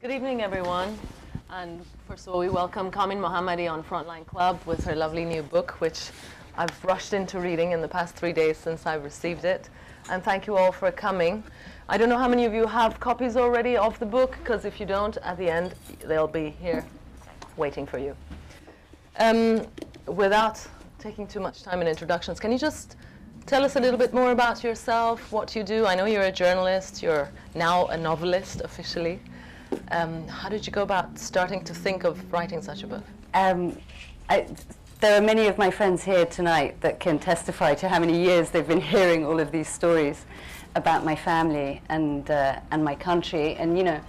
Good evening, everyone. And first of all, we welcome Kamin Mohammadi on Frontline Club with her lovely new book, which I've rushed into reading in the past 3 days since I've received it. And thank you all for coming. I don't know how many of you have copies already of the book, because if you don't, at the end, they'll be here waiting for you. Without taking too much time in introductions, can you just tell us a little bit more about yourself, what you do? I know you're a journalist. You're now a novelist officially. How did you go about starting to think of writing such a book? There are many of my friends here tonight that can testify to how many years they've been hearing all of these stories about my family and my country. And you know,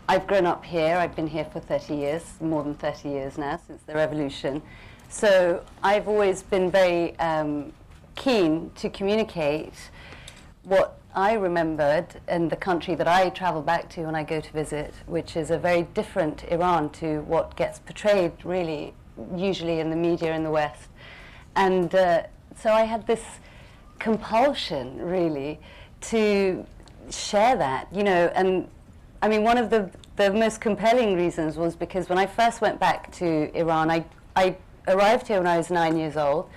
I've grown up here. I've been here for 30 years, more than 30 years now, since the revolution. So I've always been very keen to communicate what I remembered in the country that I travel back to when I go to visit, which is a very different Iran to what gets portrayed really usually in the media in the West. And so I had this compulsion really to share that, you know. And I mean, one of the most compelling reasons was because when I first went back to Iran, I arrived here when I was 9 years old.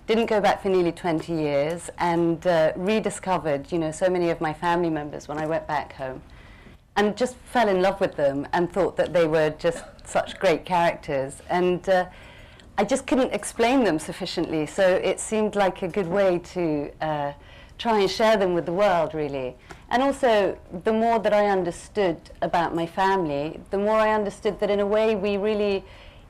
Didn't go back for nearly 20 years, and rediscovered, you know, so many of my family members when I went back home, and just fell in love with them and thought that they were just such great characters. And I just couldn't explain them sufficiently, so it seemed like a good way to try and share them with the world, really. And also, the more that I understood about my family, the more I understood that in a way we really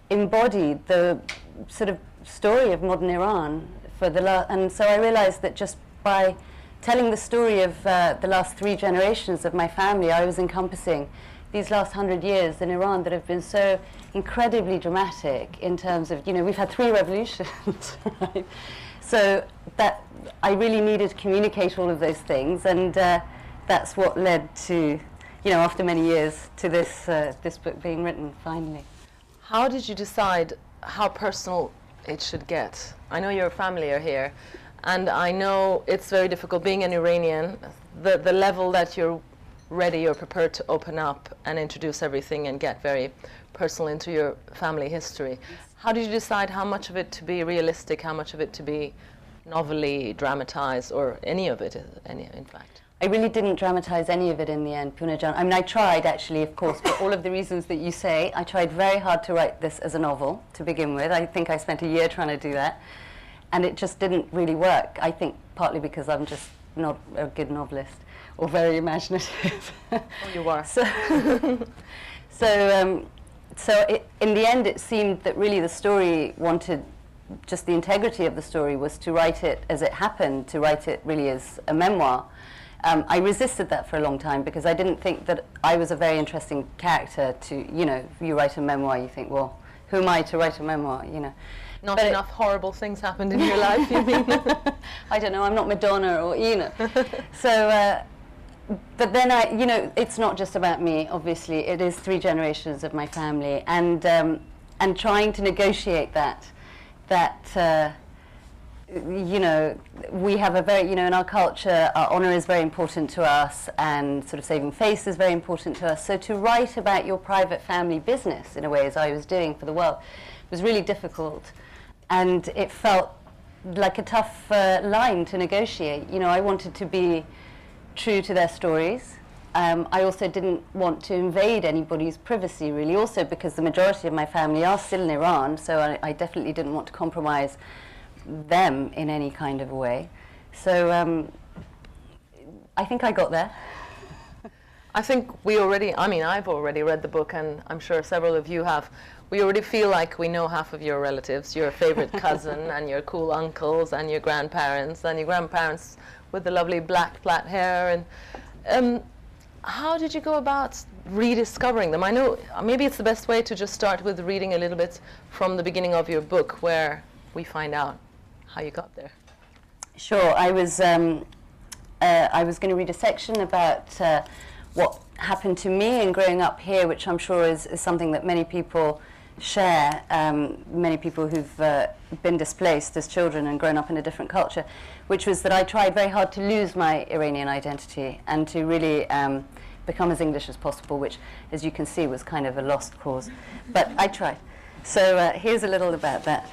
embodied the sort of story of modern Iran for and so I realized that just by telling the story of the last 3 generations of my family, I was encompassing these last 100 years in Iran that have been so incredibly dramatic in terms of, you know, we've had 3 revolutions, right? So that I really needed to communicate all of those things, and that's what led to, you know, after many years, to this book being written finally. How did you decide how personal it should get? I know your family are here, and I know it's very difficult being an Iranian, the level that you're ready or prepared to open up and introduce everything and get very personal into your family history. How did you decide how much of it to be realistic, how much of it to be novelly dramatized, or any of it, in fact? I really didn't dramatize any of it in the end, Pooneh Jan. I mean, I tried actually, of course, for all of the reasons that you say. I tried very hard to write this as a novel to begin with. I think I spent a year trying to do that, and it just didn't really work. I think partly because I'm just not a good novelist or very imaginative. Oh, you are. In the end, it seemed that really the story wanted, just the integrity of the story was to write it as it happened, to write it really as a memoir. I resisted that for a long time because I didn't think that I was a very interesting character to, you know, if you write a memoir, you think, well, who am I to write a memoir, you know? Not enough horrible things happened in your life, you mean? I don't know, I'm not Madonna or, you know. So, but then you know, it's not just about me, obviously. It is 3 generations of my family, and trying to negotiate that, you know, we have a very, you know, in our culture, our honor is very important to us, and sort of saving face is very important to us. So to write about your private family business, in a way, as I was doing for the world, was really difficult. And it felt like a tough line to negotiate. You know, I wanted to be true to their stories. I also didn't want to invade anybody's privacy, really, also because the majority of my family are still in Iran, so I definitely didn't want to compromise them in any kind of a way. So I think I got there. I think I've already read the book, and I'm sure several of you have. We already feel like we know half of your relatives, your favorite cousin and your cool uncles and your grandparents with the lovely black flat hair. And how did you go about rediscovering them? I know maybe it's the best way to just start with reading a little bit from the beginning of your book, where we find out how you got there. Sure. I was going to read a section about what happened to me in growing up here, which I'm sure is something that many people share, many people who've been displaced as children and grown up in a different culture, which was that I tried very hard to lose my Iranian identity and to really become as English as possible, which, as you can see, was kind of a lost cause. But I tried. So here's a little about that.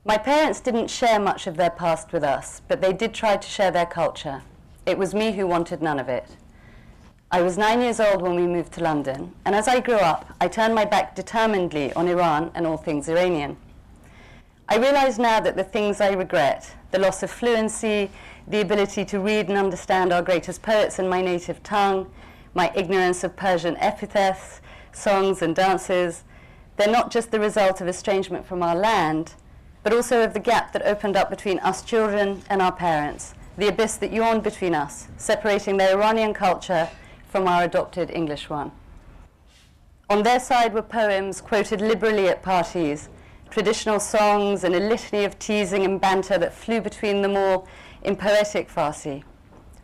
My parents didn't share much of their past with us, but they did try to share their culture. It was me who wanted none of it. I was 9 years old when we moved to London, and as I grew up, I turned my back determinedly on Iran and all things Iranian. I realize now that the things I regret, the loss of fluency, the ability to read and understand our greatest poets in my native tongue, my ignorance of Persian epithets, songs and dances, they're not just the result of estrangement from our land, but also of the gap that opened up between us children and our parents, the abyss that yawned between us, separating their Iranian culture from our adopted English one. On their side were poems quoted liberally at parties, traditional songs and a litany of teasing and banter that flew between them all in poetic Farsi.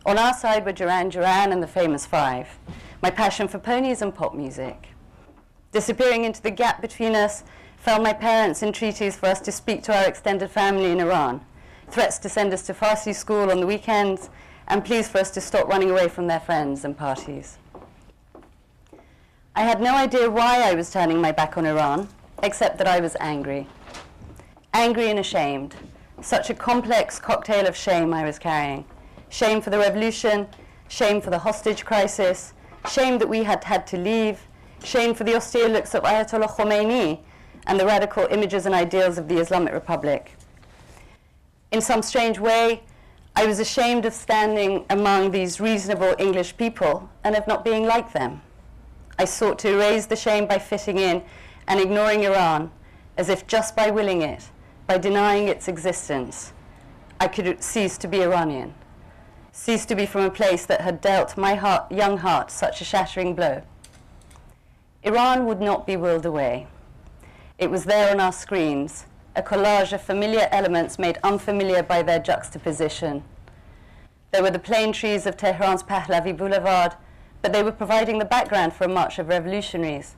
On our side were Duran Duran and the Famous Five, my passion for ponies and pop music. Disappearing into the gap between us fell my parents' entreaties for us to speak to our extended family in Iran, threats to send us to Farsi school on the weekends, and pleas for us to stop running away from their friends and parties. I had no idea why I was turning my back on Iran, except that I was angry. Angry and ashamed. Such a complex cocktail of shame I was carrying. Shame for the revolution, shame for the hostage crisis, shame that we had had to leave, shame for the austere looks of Ayatollah Khomeini and the radical images and ideals of the Islamic Republic. In some strange way, I was ashamed of standing among these reasonable English people and of not being like them. I sought to erase the shame by fitting in and ignoring Iran, as if just by willing it, by denying its existence, I could cease to be Iranian, cease to be from a place that had dealt my young heart such a shattering blow. Iran would not be willed away. It was there on our screens, a collage of familiar elements made unfamiliar by their juxtaposition. There were the plane trees of Tehran's Pahlavi Boulevard, but they were providing the background for a march of revolutionaries.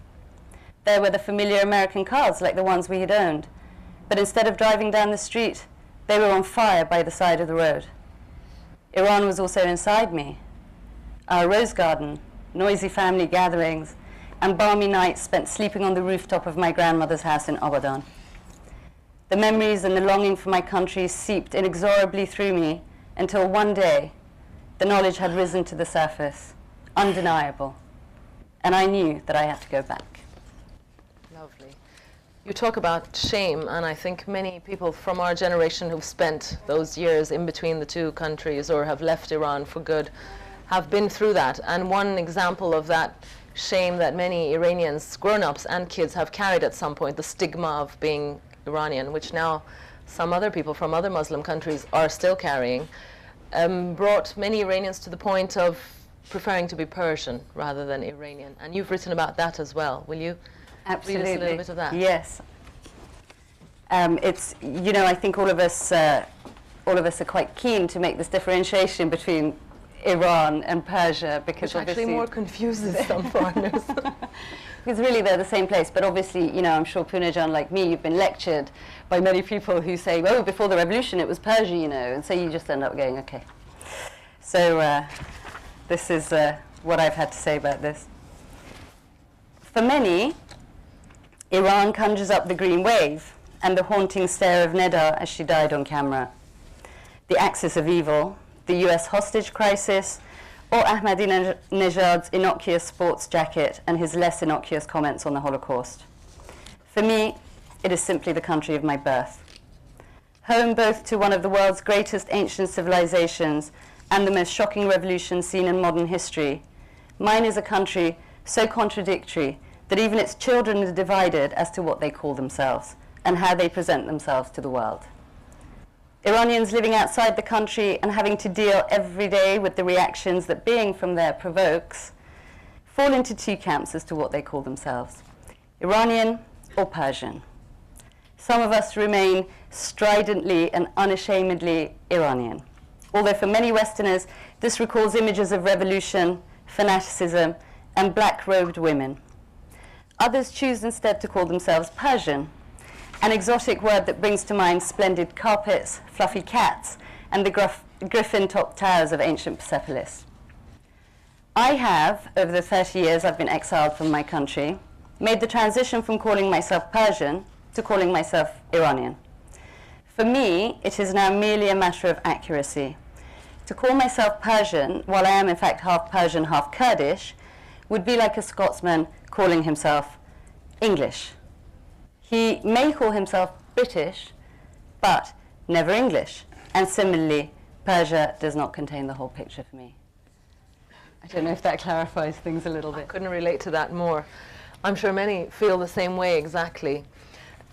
There were the familiar American cars like the ones we had owned, but instead of driving down the street, they were on fire by the side of the road. Iran was also inside me. Our rose garden, noisy family gatherings, and balmy nights spent sleeping on the rooftop of my grandmother's house in Abadan. The memories and the longing for my country seeped inexorably through me until one day the knowledge had risen to the surface, undeniable, and I knew that I had to go back. Lovely. You talk about shame, and I think many people from our generation who've spent those years in between the two countries or have left Iran for good have been through that. And one example of that shame that many Iranians, grown-ups and kids, have carried at some point, the stigma of being Iranian, which now some other people from other Muslim countries are still carrying, brought many Iranians to the point of preferring to be Persian rather than Iranian. And you've written about that as well. Will you Absolutely. read us a little bit of that? Yes. It's, you know, I think all of us are quite keen to make this differentiation between Iran and Persia, because which actually more confuses some foreigners. Because really they're the same place, but obviously, you know, I'm sure Pooneh Jan, like me, you've been lectured by many people who say, oh, before the revolution it was Persia, you know, and so you just end up going, okay. So this is what I've had to say about this. For many, Iran conjures up the green wave and the haunting stare of Neda as she died on camera, the axis of evil, the US hostage crisis, or Ahmadinejad's innocuous sports jacket and his less innocuous comments on the Holocaust. For me, it is simply the country of my birth. Home both to one of the world's greatest ancient civilizations and the most shocking revolution seen in modern history, mine is a country so contradictory that even its children are divided as to what they call themselves and how they present themselves to the world. Iranians living outside the country and having to deal every day with the reactions that being from there provokes fall into two camps as to what they call themselves, Iranian or Persian. Some of us remain stridently and unashamedly Iranian, although for many Westerners this recalls images of revolution, fanaticism, and black-robed women. Others choose instead to call themselves Persian, an exotic word that brings to mind splendid carpets, fluffy cats, and the gruff griffin top towers of ancient Persepolis. I have, over the 30 years I've been exiled from my country, made the transition from calling myself Persian to calling myself Iranian. For me, it is now merely a matter of accuracy. To call myself Persian, while I am in fact half Persian, half Kurdish, would be like a Scotsman calling himself English. He may call himself British, but never English. And similarly, Persia does not contain the whole picture for me. I don't know if that clarifies things a little bit. I couldn't relate to that more. I'm sure many feel the same way exactly.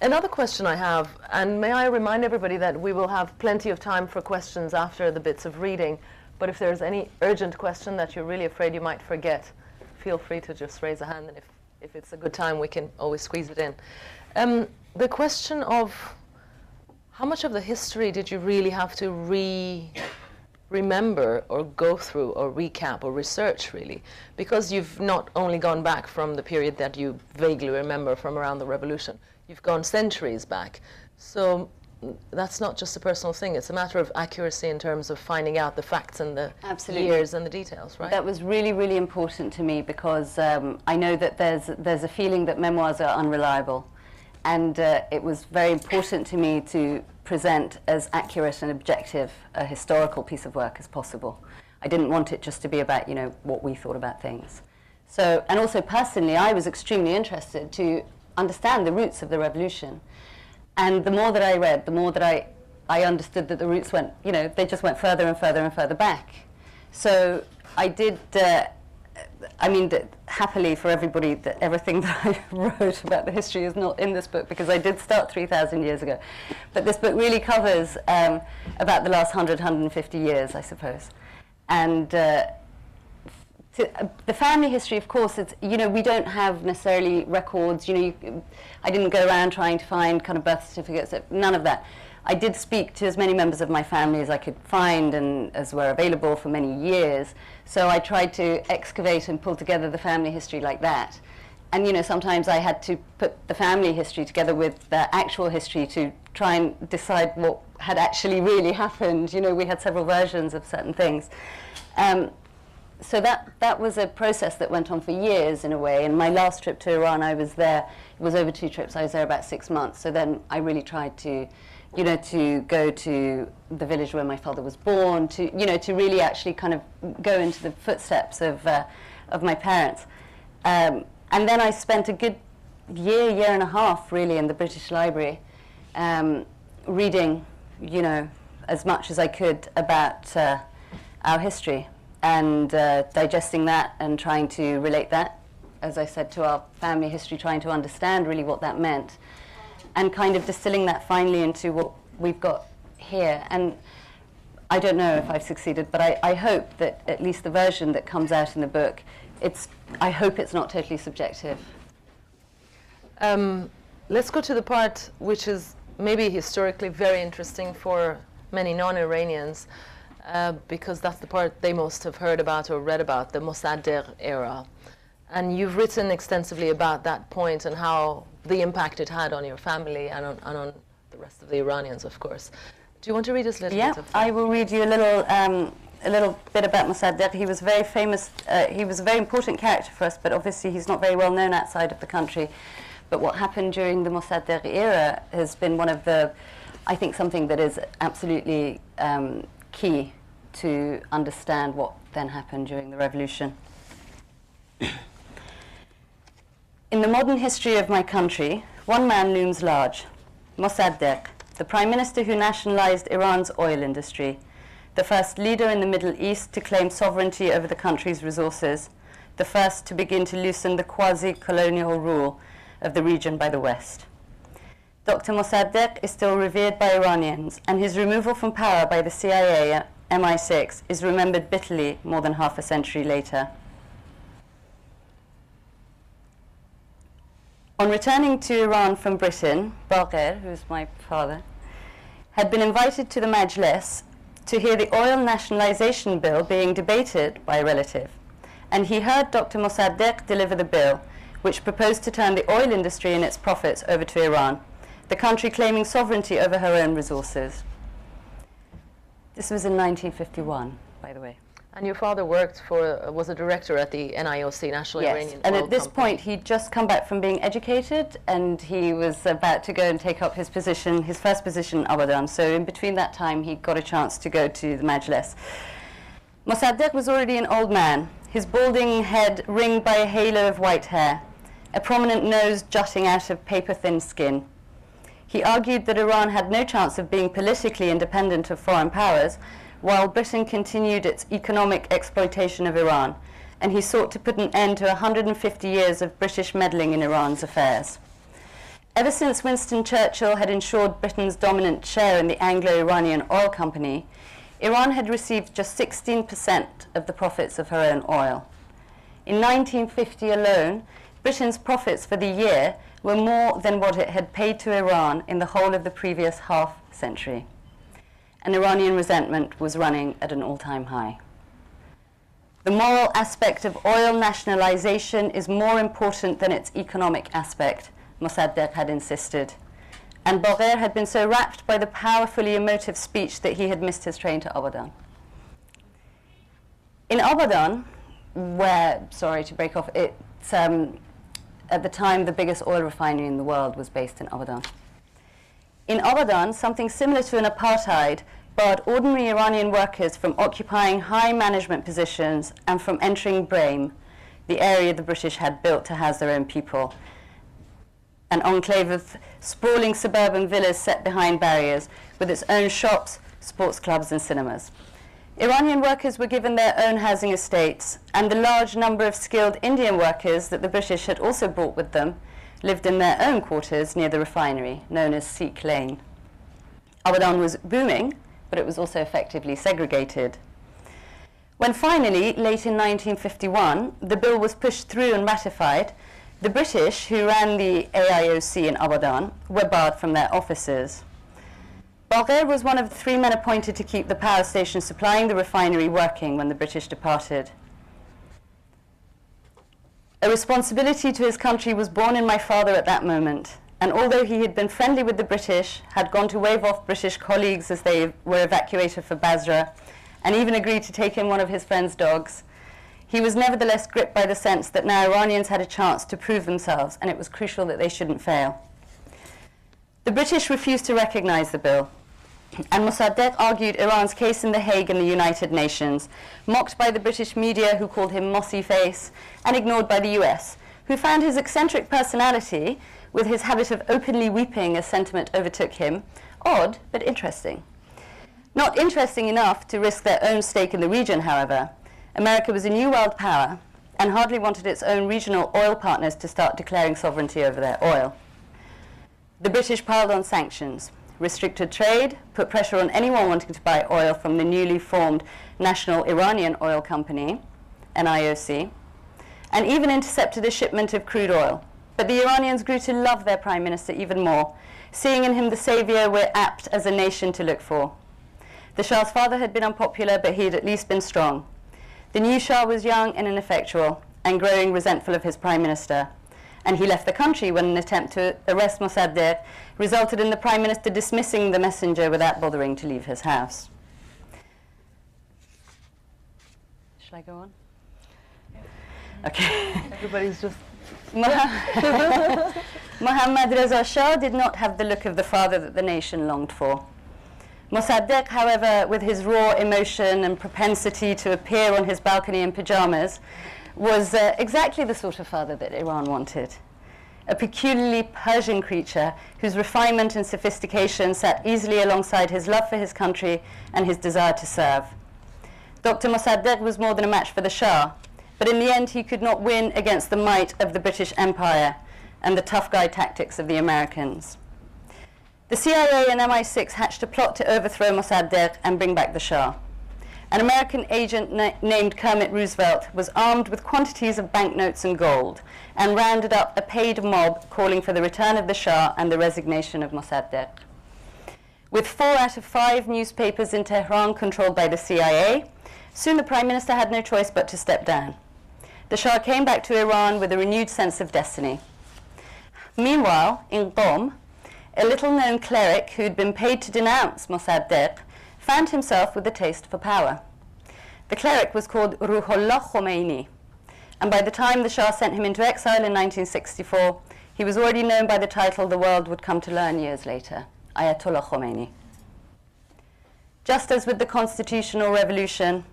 Another question I have, and may I remind everybody that we will have plenty of time for questions after the bits of reading, but if there's any urgent question that you're really afraid you might forget, feel free to just raise a hand, and if it's a good time, we can always squeeze it in. The question of how much of the history did you really have to remember or go through or recap or research, really? Because you've not only gone back from the period that you vaguely remember from around the revolution, you've gone centuries back. So that's not just a personal thing, it's a matter of accuracy in terms of finding out the facts and the years and the details, right? That was really, really important to me because I know that there's a feeling that memoirs are unreliable. And it was very important to me to present as accurate and objective a historical piece of work as possible. I didn't want it just to be about, what we thought about things. So, and also personally, I was extremely interested to understand the roots of the revolution. And the more that I read, the more that I understood that the roots went, they just went further and further and further back. So I did, happily for everybody, that everything that I wrote about the history is not in this book because I did start 3,000 years ago. But this book really covers about the last 100, 150 years, I suppose. And the family history, of course, it's, we don't have necessarily records. I didn't go around trying to find kind of birth certificates, none of that. I did speak to as many members of my family as I could find and as were available for many years. So I tried to excavate and pull together the family history like that. And sometimes I had to put the family history together with the actual history to try and decide what had actually really happened. We had several versions of certain things. So that was a process that went on for years in a way. And my last trip to Iran, I was there, it was over 2 trips. I was there about 6 months. So then I really tried to to go to the village where my father was born, to really actually kind of go into the footsteps of my parents. And then I spent a good year and a half really in the British Library, reading, as much as I could about our history and digesting that and trying to relate that, as I said, to our family history, trying to understand really what that meant. And kind of distilling that finally into what we've got here. And I don't know if I've succeeded, but I hope that at least the version that comes out in the book, I hope it's not totally subjective. Let's go to the part which is maybe historically very interesting for many non-Iranians, because that's the part they most have heard about or read about, the Mosaddegh era. And you've written extensively about that point and how the impact it had on your family and on the rest of the Iranians, of course. Do you want to read us a little bit of that? I will read you a little bit about Mosaddegh. He was very famous. He was a very important character for us, but obviously he's not very well known outside of the country. But what happened during the Mosaddegh era has been one of the, I think, something that is absolutely key to understand what then happened during the revolution. In the modern history of my country, one man looms large, Mosaddegh, the prime minister who nationalized Iran's oil industry, the first leader in the Middle East to claim sovereignty over the country's resources, the first to begin to loosen the quasi-colonial rule of the region by the West. Dr. Mosaddegh is still revered by Iranians, and his removal from power by the CIA and MI6 is remembered bitterly more than half a century later. On returning to Iran from Britain, Bagher, who's my father, had been invited to the Majlis to hear the oil nationalization bill being debated by a relative, and he heard Dr. Mosaddegh deliver the bill, which proposed to turn the oil industry and its profits over to Iran, the country claiming sovereignty over her own resources. This was in 1951, by the way. And your father worked for, was a director at the NIOC, National Iranian and Oil at this Company. point he'd just come back from being educated, and he was about to go and take up his position, his first position in Abadan. So in between that time he got a chance to go to the Majlis. Mosaddegh was already an old man, his balding head ringed by a halo of white hair, a prominent nose jutting out of paper-thin skin. He argued that Iran had no chance of being politically independent of foreign powers, while Britain continued its economic exploitation of Iran, and he sought to put an end to 150 years of British meddling in Iran's affairs. Ever since Winston Churchill had ensured Britain's dominant share in the Anglo-Iranian Oil Company, Iran had received just 16% of the profits of her own oil. In 1950 alone, Britain's profits for the year were more than what it had paid to Iran in the whole of the previous half-century. And Iranian resentment was running at an all-time high. The moral aspect of oil nationalization is more important than its economic aspect, Mosaddegh had insisted. And Bagher had been so rapt by the powerfully emotive speech that he had missed his train to Abadan. In Abadan, where, sorry to break off, it's at the time the biggest oil refinery in the world was based in Abadan. In Abadan, something similar to an apartheid barred ordinary Iranian workers from occupying high management positions and from entering Brahim, the area the British had built to house their own people, an enclave of sprawling suburban villas set behind barriers with its own shops, sports clubs and cinemas. Iranian workers were given their own housing estates, and the large number of skilled Indian workers that the British had also brought with them lived in their own quarters near the refinery, known as Sikh Lane. Abadan was booming, but it was also effectively segregated. When finally, late in 1951, the bill was pushed through and ratified, the British, who ran the AIOC in Abadan, were barred from their offices. Bagher was one of the 3 men appointed to keep the power station supplying the refinery working when the British departed. A responsibility to his country was born in my father at that moment, and although he had been friendly with the British, had gone to wave off British colleagues as they were evacuated for Basra, and even agreed to take in one of his friend's dogs, he was nevertheless gripped by the sense that now Iranians had a chance to prove themselves, and it was crucial that they shouldn't fail. The British refused to recognize the bill, and Mosaddegh argued Iran's case in The Hague and the United Nations, mocked by the British media who called him mossy face, and ignored by the US, who found his eccentric personality, with his habit of openly weeping as sentiment overtook him, odd but interesting. Not interesting enough to risk their own stake in the region, however. America was a new world power and hardly wanted its own regional oil partners to start declaring sovereignty over their oil. The British piled on sanctions, restricted trade, put pressure on anyone wanting to buy oil from the newly formed National Iranian Oil Company, NIOC, and even intercepted a shipment of crude oil. But the Iranians grew to love their prime minister even more, seeing in him the savior we're apt as a nation to look for. The Shah's father had been unpopular, but he had at least been strong. The new Shah was young and ineffectual, and growing resentful of his prime minister. And he left the country when an attempt to arrest Mosaddegh resulted in the prime minister dismissing the messenger without bothering to leave his house. Shall I go on? Okay. Everybody's just... Mohammad Reza Shah did not have the look of the father that the nation longed for. Mosaddegh, however, with his raw emotion and propensity to appear on his balcony in pajamas, was exactly the sort of father that Iran wanted. A peculiarly Persian creature whose refinement and sophistication sat easily alongside his love for his country and his desire to serve. Dr. Mosaddegh was more than a match for the Shah, but in the end he could not win against the might of the British Empire and the tough guy tactics of the Americans. The CIA and MI6 hatched a plot to overthrow Mosaddegh and bring back the Shah. An American agent named Kermit Roosevelt was armed with quantities of banknotes and gold and rounded up a paid mob calling for the return of the Shah and the resignation of Mosaddegh. With 4 out of 5 newspapers in Tehran controlled by the CIA, soon the Prime Minister had no choice but to step down. The Shah came back to Iran with a renewed sense of destiny. Meanwhile, in Qom, a little-known cleric who'd been paid to denounce Mosaddegh found himself with a taste for power. The cleric was called Ruhollah Khomeini, and by the time the Shah sent him into exile in 1964, he was already known by the title the world would come to learn years later, Ayatollah Khomeini. Just as with the constitutional revolution,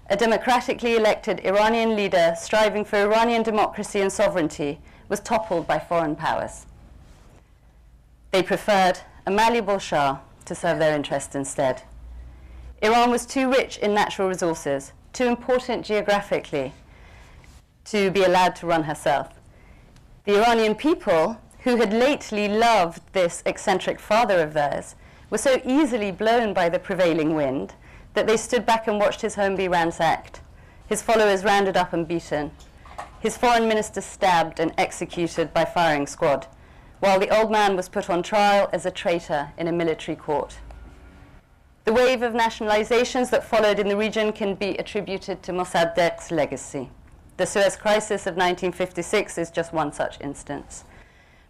a democratically elected Iranian leader striving for Iranian democracy and sovereignty was toppled by foreign powers. They preferred a malleable Shah to serve their interests instead. Iran was too rich in natural resources, too important geographically, to be allowed to run herself. The Iranian people, who had lately loved this eccentric father of theirs, were so easily blown by the prevailing wind that they stood back and watched his home be ransacked, his followers rounded up and beaten, his foreign minister stabbed and executed by firing squad, while the old man was put on trial as a traitor in a military court. The wave of nationalizations that followed in the region can be attributed to Mossaddegh's legacy. The Suez Crisis of 1956 is just one such instance.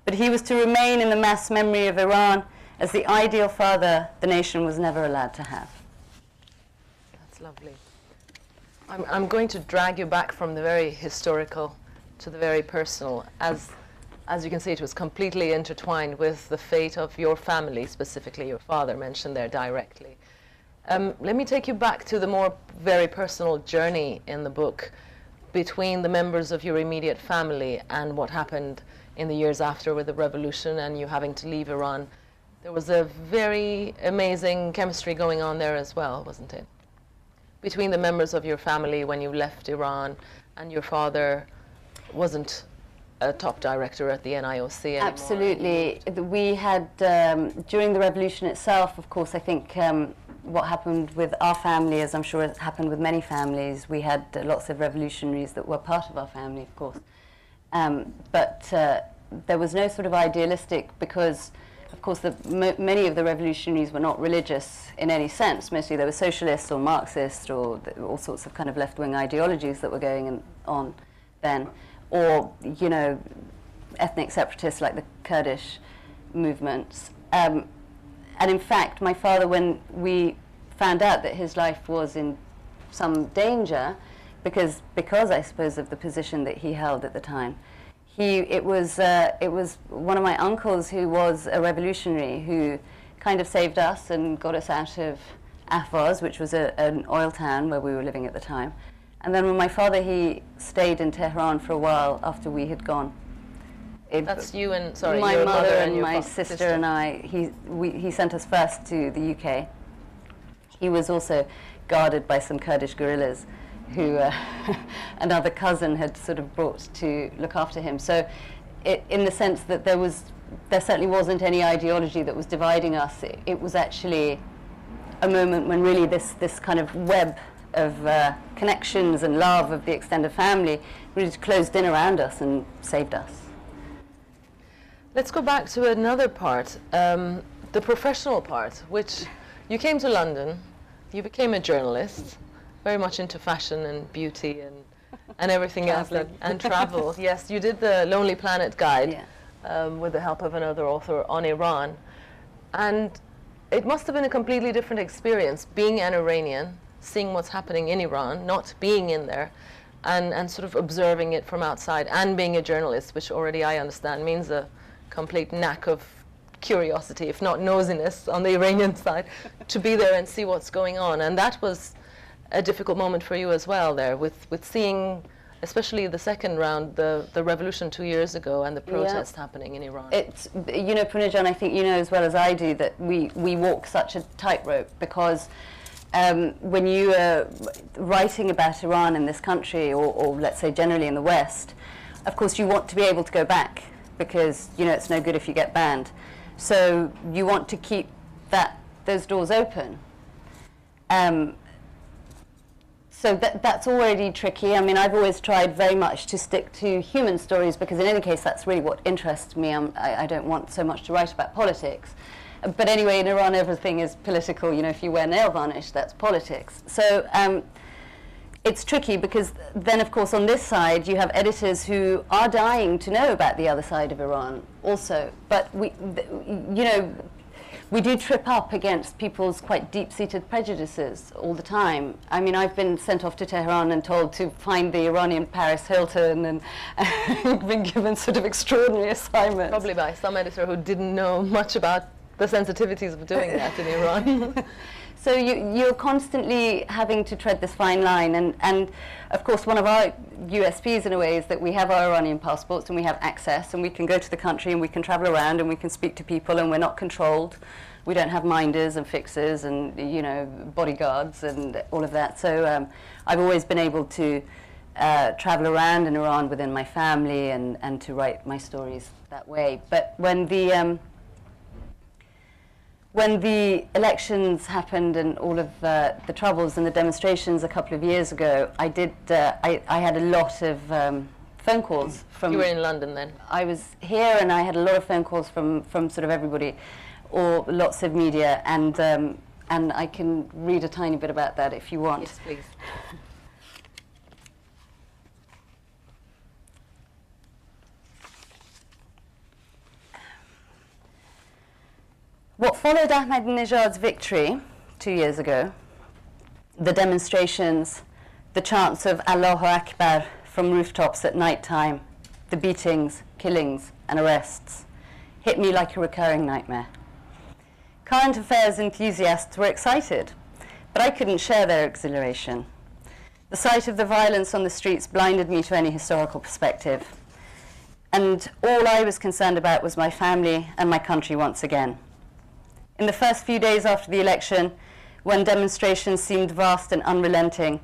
But he was to remain in the mass memory of Iran as the ideal father the nation was never allowed to have. That's lovely. I'm going to drag you back from the very historical to the very personal. As you can see, it was completely intertwined with the fate of your family, specifically your father, mentioned there directly. Let me take you back to the more very personal journey in the book between the members of your immediate family and what happened in the years after with the revolution and you having to leave Iran. There was a very amazing chemistry going on there as well, wasn't it? Between the members of your family when you left Iran and your father wasn't a top director at the NIOC anymore. Absolutely. We had, during the revolution itself, of course, I think what happened with our family, as I'm sure it happened with many families, we had lots of revolutionaries that were part of our family, of course. But there was no sort of idealistic, because of course many of the revolutionaries were not religious in any sense. Mostly they were socialists or Marxists or all sorts of kind of left-wing ideologies that were going on then, or, you know, ethnic separatists like the Kurdish movements. And in fact, my father, when we found out that his life was in some danger, because I suppose of the position that he held at the time, it was one of my uncles who was a revolutionary who kind of saved us and got us out of Ahvaz, which was an oil town where we were living at the time. And then when my father, he stayed in Tehran for a while after we had gone. That's you and, sorry, my your mother and your my sister and I. He sent us first to the UK. He was also guarded by some Kurdish guerrillas who another cousin had sort of brought to look after him. So in the sense that there certainly wasn't any ideology that was dividing us. It was actually a moment when really this kind of web of connections and love of the extended family really closed in around us and saved us. Let's go back to another part, the professional part, which you came to London, you became a journalist, very much into fashion and beauty and everything else, and travel. Yes, you did the Lonely Planet guide, yeah, with the help of another author on Iran. And it must have been a completely different experience being an Iranian, seeing what's happening in Iran, not being in there, and sort of observing it from outside, and being a journalist, which already I understand means a complete knack of curiosity, if not nosiness, on the Iranian side, to be there and see what's going on. And that was a difficult moment for you as well there, with seeing, especially the second round, the revolution 2 years ago and the protest happening in Iran. It's, you know, Pooneh Jan, I think you know as well as I do that we walk such a tightrope, because when you are writing about Iran in this country, or let's say generally in the West, of course you want to be able to go back, because, you know, it's no good if you get banned. So you want to keep those doors open. So that's already tricky. I mean, I've always tried very much to stick to human stories, because in any case, that's really what interests me. I don't want so much to write about politics. But anyway, in Iran, everything is political. You know, if you wear nail varnish, that's politics. So it's tricky, because then, of course, on this side, you have editors who are dying to know about the other side of Iran also. But you know, we do trip up against people's quite deep-seated prejudices all the time. I mean, I've been sent off to Tehran and told to find the Iranian Paris Hilton, and been given sort of extraordinary assignments. Probably by some editor who didn't know much about the sensitivities of doing that in Iran. So you're constantly having to tread this fine line, and of course one of our USPs in a way is that we have our Iranian passports and we have access, and we can go to the country and we can travel around and we can speak to people, and we're not controlled. We don't have minders and fixers and, you know, bodyguards and all of that. So I've always been able to travel around in Iran within my family and to write my stories that way. But when the elections happened and all of the troubles and the demonstrations a couple of years ago, I had a lot of phone calls from... You were in London then? I was here, and I had a lot of phone calls from sort of everybody, or lots of media, and I can read a tiny bit about that if you want. Yes, please. What followed Ahmadinejad's victory 2 years ago, the demonstrations, the chants of Allahu Akbar from rooftops at night time, the beatings, killings, and arrests, hit me like a recurring nightmare. Current affairs enthusiasts were excited, but I couldn't share their exhilaration. The sight of the violence on the streets blinded me to any historical perspective, and all I was concerned about was my family and my country once again. In the first few days after the election, when demonstrations seemed vast and unrelenting,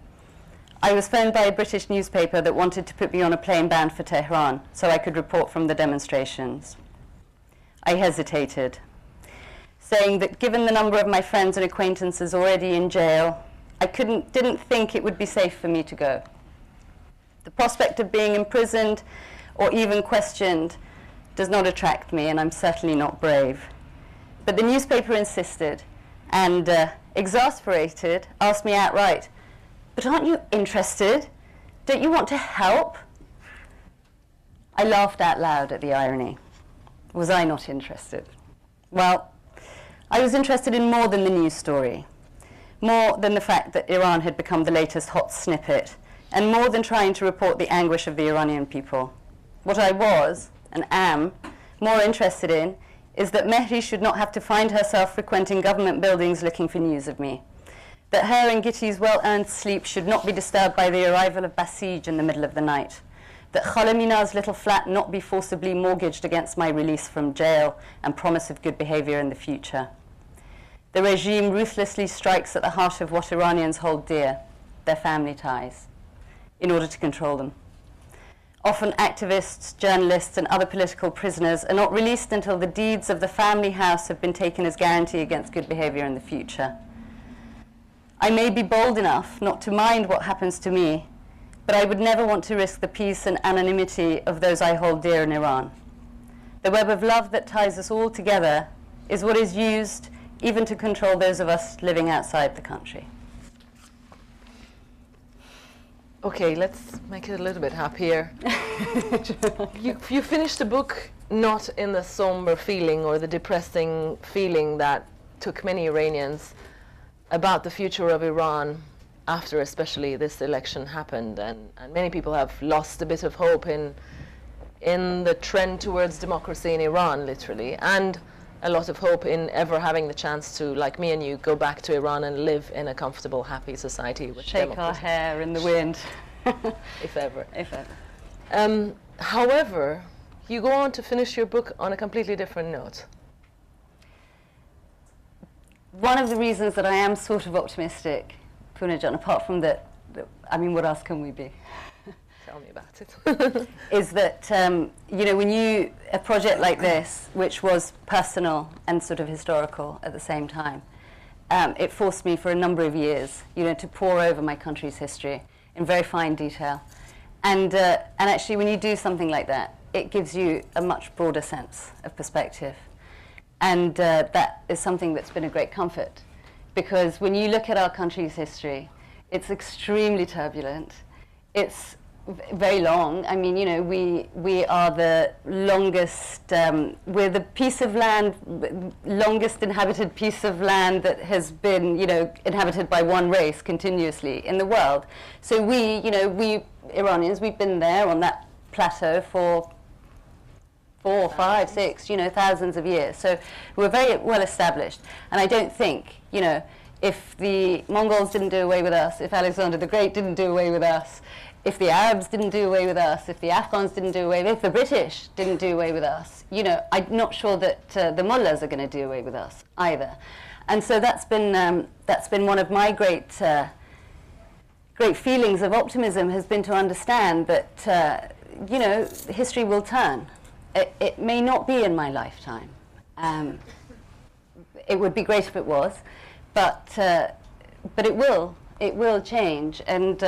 I was phoned by a British newspaper that wanted to put me on a plane bound for Tehran so I could report from the demonstrations. I hesitated, saying that given the number of my friends and acquaintances already in jail, I didn't think it would be safe for me to go. The prospect of being imprisoned or even questioned does not attract me, and I'm certainly not brave. But the newspaper insisted, and exasperated, asked me outright, "But aren't you interested? Don't you want to help?" I laughed out loud at the irony. Was I not interested? Well, I was interested in more than the news story, more than the fact that Iran had become the latest hot snippet, and more than trying to report the anguish of the Iranian people. What I was, and am, more interested in is that Mehri should not have to find herself frequenting government buildings looking for news of me. That her and Gitti's well-earned sleep should not be disturbed by the arrival of Basij in the middle of the night. That Khalamina's little flat not be forcibly mortgaged against my release from jail and promise of good behavior in the future. The regime ruthlessly strikes at the heart of what Iranians hold dear, their family ties, in order to control them. Often activists, journalists, and other political prisoners are not released until the deeds of the family house have been taken as guarantee against good behavior in the future. I may be bold enough not to mind what happens to me, but I would never want to risk the peace and anonymity of those I hold dear in Iran. The web of love that ties us all together is what is used even to control those of us living outside the country. Okay, let's make it a little bit happier. You finished the book not in the somber feeling or the depressing feeling that took many Iranians about the future of Iran after especially this election happened, and many people have lost a bit of hope in the trend towards democracy in Iran, literally, and a lot of hope in ever having the chance to, like me and you, go back to Iran and live in a comfortable, happy society with Shake democracy. our hair in the wind. If ever. If ever. However, you go on to finish your book on a completely different note. One of the reasons that I am sort of optimistic, Pooneh John, apart from that, I mean, what else can we be? Tell me about it. Is that, you know, when a project like this, which was personal and sort of historical at the same time, it forced me for a number of years, you know, to pore over my country's history in very fine detail. And actually, when you do something like that, it gives you a much broader sense of perspective. And that is something that's been a great comfort, because when you look at our country's history, it's extremely turbulent. It's very long. I mean, you know, we are the longest, we're the piece of land, longest inhabited piece of land that has been, you know, inhabited by one race continuously in the world. So we, you know, we Iranians, we've been there on that plateau for 4, 5, 6, you know, thousands of years. So we're very well established. And I don't think, you know, if the Mongols didn't do away with us, if Alexander the Great didn't do away with us, if the Arabs didn't do away with us, if the Afghans didn't do away with us, if the British didn't do away with us, you know, I'm not sure that the mullahs are going to do away with us either. And so that's been one of my great feelings of optimism, has been to understand that, you know, history will turn. It may not be in my lifetime. It would be great if it was, but it will change. And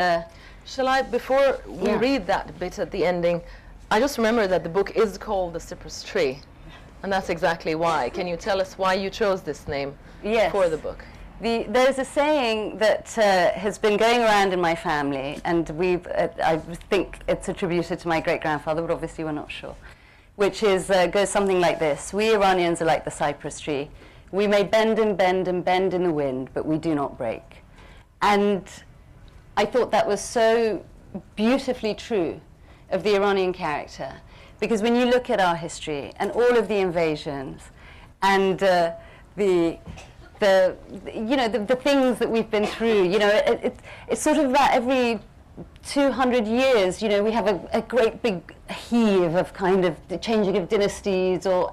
shall I, before we read that bit at the ending, I just remember that the book is called The Cypress Tree, and that's exactly why. Can you tell us why you chose this name for the book? There's a saying that has been going around in my family, and I think it's attributed to my great-grandfather, but obviously we're not sure, which is goes something like this: we Iranians are like the cypress tree. We may bend and bend and bend in the wind, but we do not break. And I thought that was so beautifully true of the Iranian character, because when you look at our history and all of the invasions and the things that we've been through, you know, it's sort of that every 200 years, you know, we have a great big heave of kind of the changing of dynasties, or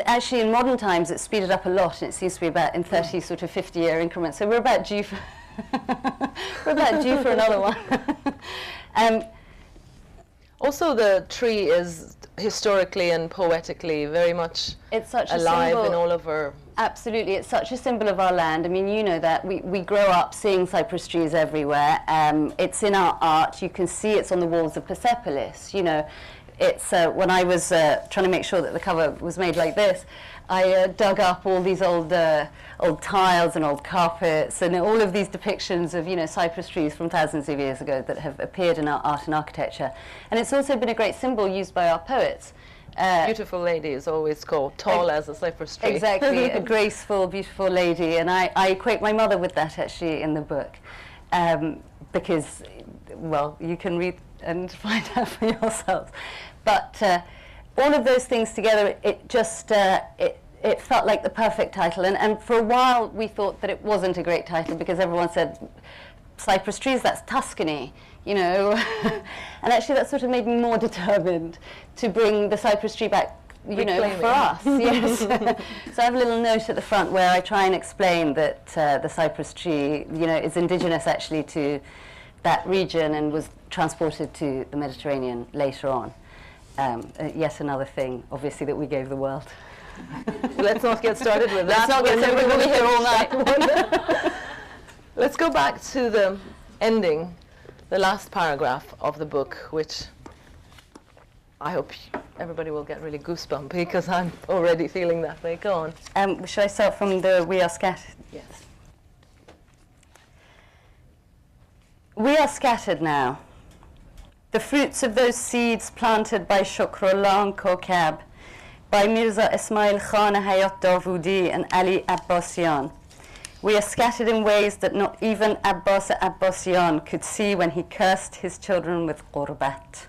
actually in modern times it's speeded up a lot, and it seems to be about in 30 sort of 50-year increments. So we're about due for another one. Also, the tree is historically and poetically very much alive in all of our... Absolutely, it's such a symbol of our land. I mean, you know that. We grow up seeing cypress trees everywhere. It's in our art. You can see it's on the walls of Persepolis. You know, it's when I was trying to make sure that the cover was made like this, I dug up all these old tiles and old carpets and all of these depictions of, you know, cypress trees from thousands of years ago that have appeared in our art and architecture. And it's also been a great symbol used by our poets. Beautiful lady is always called tall as a cypress tree. Exactly, a graceful, beautiful lady. And I equate my mother with that actually in the book, because, well, you can read and find out for yourselves. But all of those things together, it just, it felt like the perfect title. And for a while we thought that it wasn't a great title, because everyone said, cypress trees, that's Tuscany, you know. And actually that sort of made me more determined to bring the cypress tree back, you know, for us. Yes. So I have a little note at the front where I try and explain that the cypress tree, you know, is indigenous actually to that region and was transported to the Mediterranean later on. Yet another thing, obviously, that we gave the world. Let's not get started with that. Let's not get started. We'll be here all night. Let's go back to the ending, the last paragraph of the book, which I hope everybody will get really goosebumpy, because I'm already feeling that way. Go on. Should I start from the "We are scattered"? Yes. We are scattered now. The fruits of those seeds planted by Shukrullah Kokab, by Mirza Ismail Khan Hayat Davoodi and Ali Abbasian. We are scattered in ways that not even Abbas Abbasian could see when he cursed his children with Qurbat.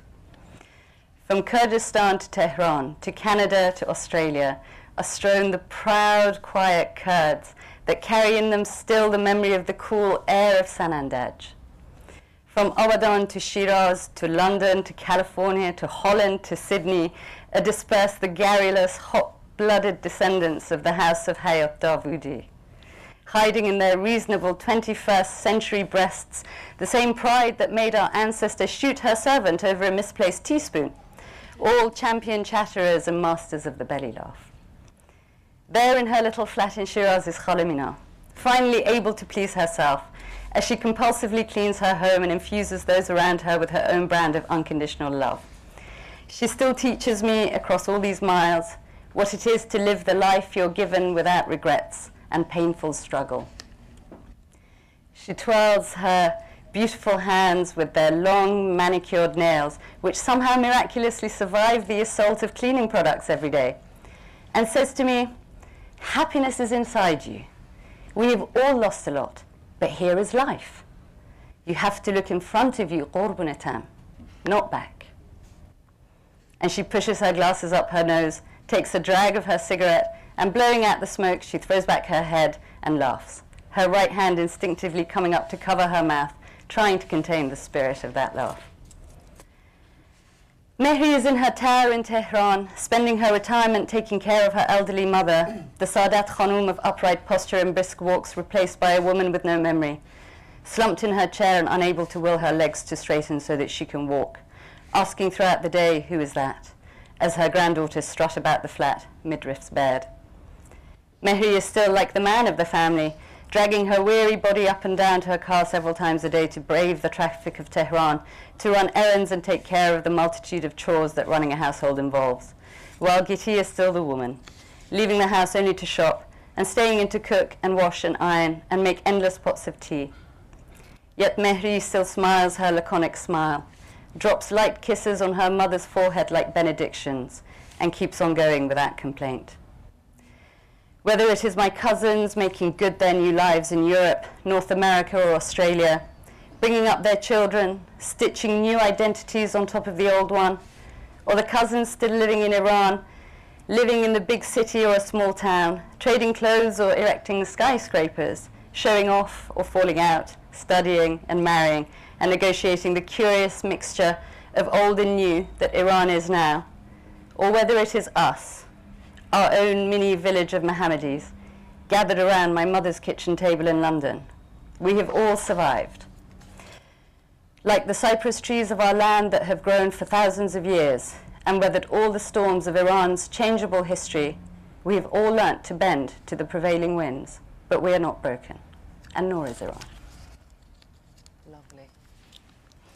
From Kurdistan to Tehran, to Canada to Australia, are strewn the proud, quiet Kurds that carry in them still the memory of the cool air of Sanandaj. From Abadan to Shiraz, to London, to California, to Holland, to Sydney, are dispersed the garrulous, hot-blooded descendants of the House of Hayat Davoodi, hiding in their reasonable 21st century breasts the same pride that made our ancestor shoot her servant over a misplaced teaspoon, all champion chatterers and masters of the belly laugh. There in her little flat in Shiraz is Khalimina, finally able to please herself, as she compulsively cleans her home and infuses those around her with her own brand of unconditional love. She still teaches me, across all these miles, what it is to live the life you're given without regrets and painful struggle. She twirls her beautiful hands with their long manicured nails, which somehow miraculously survive the assault of cleaning products every day, and says to me, happiness is inside you. We have all lost a lot, but here is life. You have to look in front of you, qurbunatam, not back. And she pushes her glasses up her nose, takes a drag of her cigarette, and blowing out the smoke, she throws back her head and laughs, her right hand instinctively coming up to cover her mouth, trying to contain the spirit of that laugh. Mehri is in her tower in Tehran, spending her retirement taking care of her elderly mother, the Sadat Khanum of upright posture and brisk walks, replaced by a woman with no memory, slumped in her chair and unable to will her legs to straighten so that she can walk, asking throughout the day, who is that, as her granddaughters strut about the flat, midriffs bared. Mehri is still like the man of the family, dragging her weary body up and down to her car several times a day to brave the traffic of Tehran, to run errands and take care of the multitude of chores that running a household involves, while Giti is still the woman, leaving the house only to shop and staying in to cook and wash and iron and make endless pots of tea. Yet Mehri still smiles her laconic smile, drops light kisses on her mother's forehead like benedictions, and keeps on going without complaint. Whether it is my cousins making good their new lives in Europe, North America or Australia, bringing up their children, stitching new identities on top of the old one, or the cousins still living in Iran, living in the big city or a small town, trading clothes or erecting skyscrapers, showing off or falling out, studying and marrying, and negotiating the curious mixture of old and new that Iran is now, or whether it is us, our own mini village of Mohammadis, gathered around my mother's kitchen table in London. We have all survived. Like the cypress trees of our land that have grown for thousands of years and weathered all the storms of Iran's changeable history, we have all learnt to bend to the prevailing winds, but we are not broken, and nor is Iran. Lovely.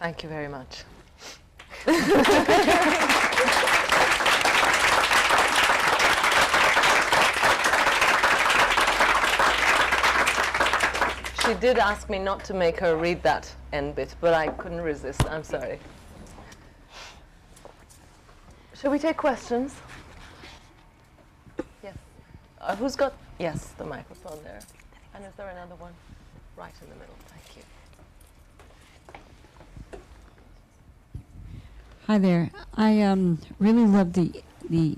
Thank you very much. She did ask me not to make her read that end bit, but I couldn't resist. I'm sorry. Shall we take questions? Yes. Who's got? Yes, the microphone there. And is there another one? Right in the middle. Thank you. Hi there. I really loved the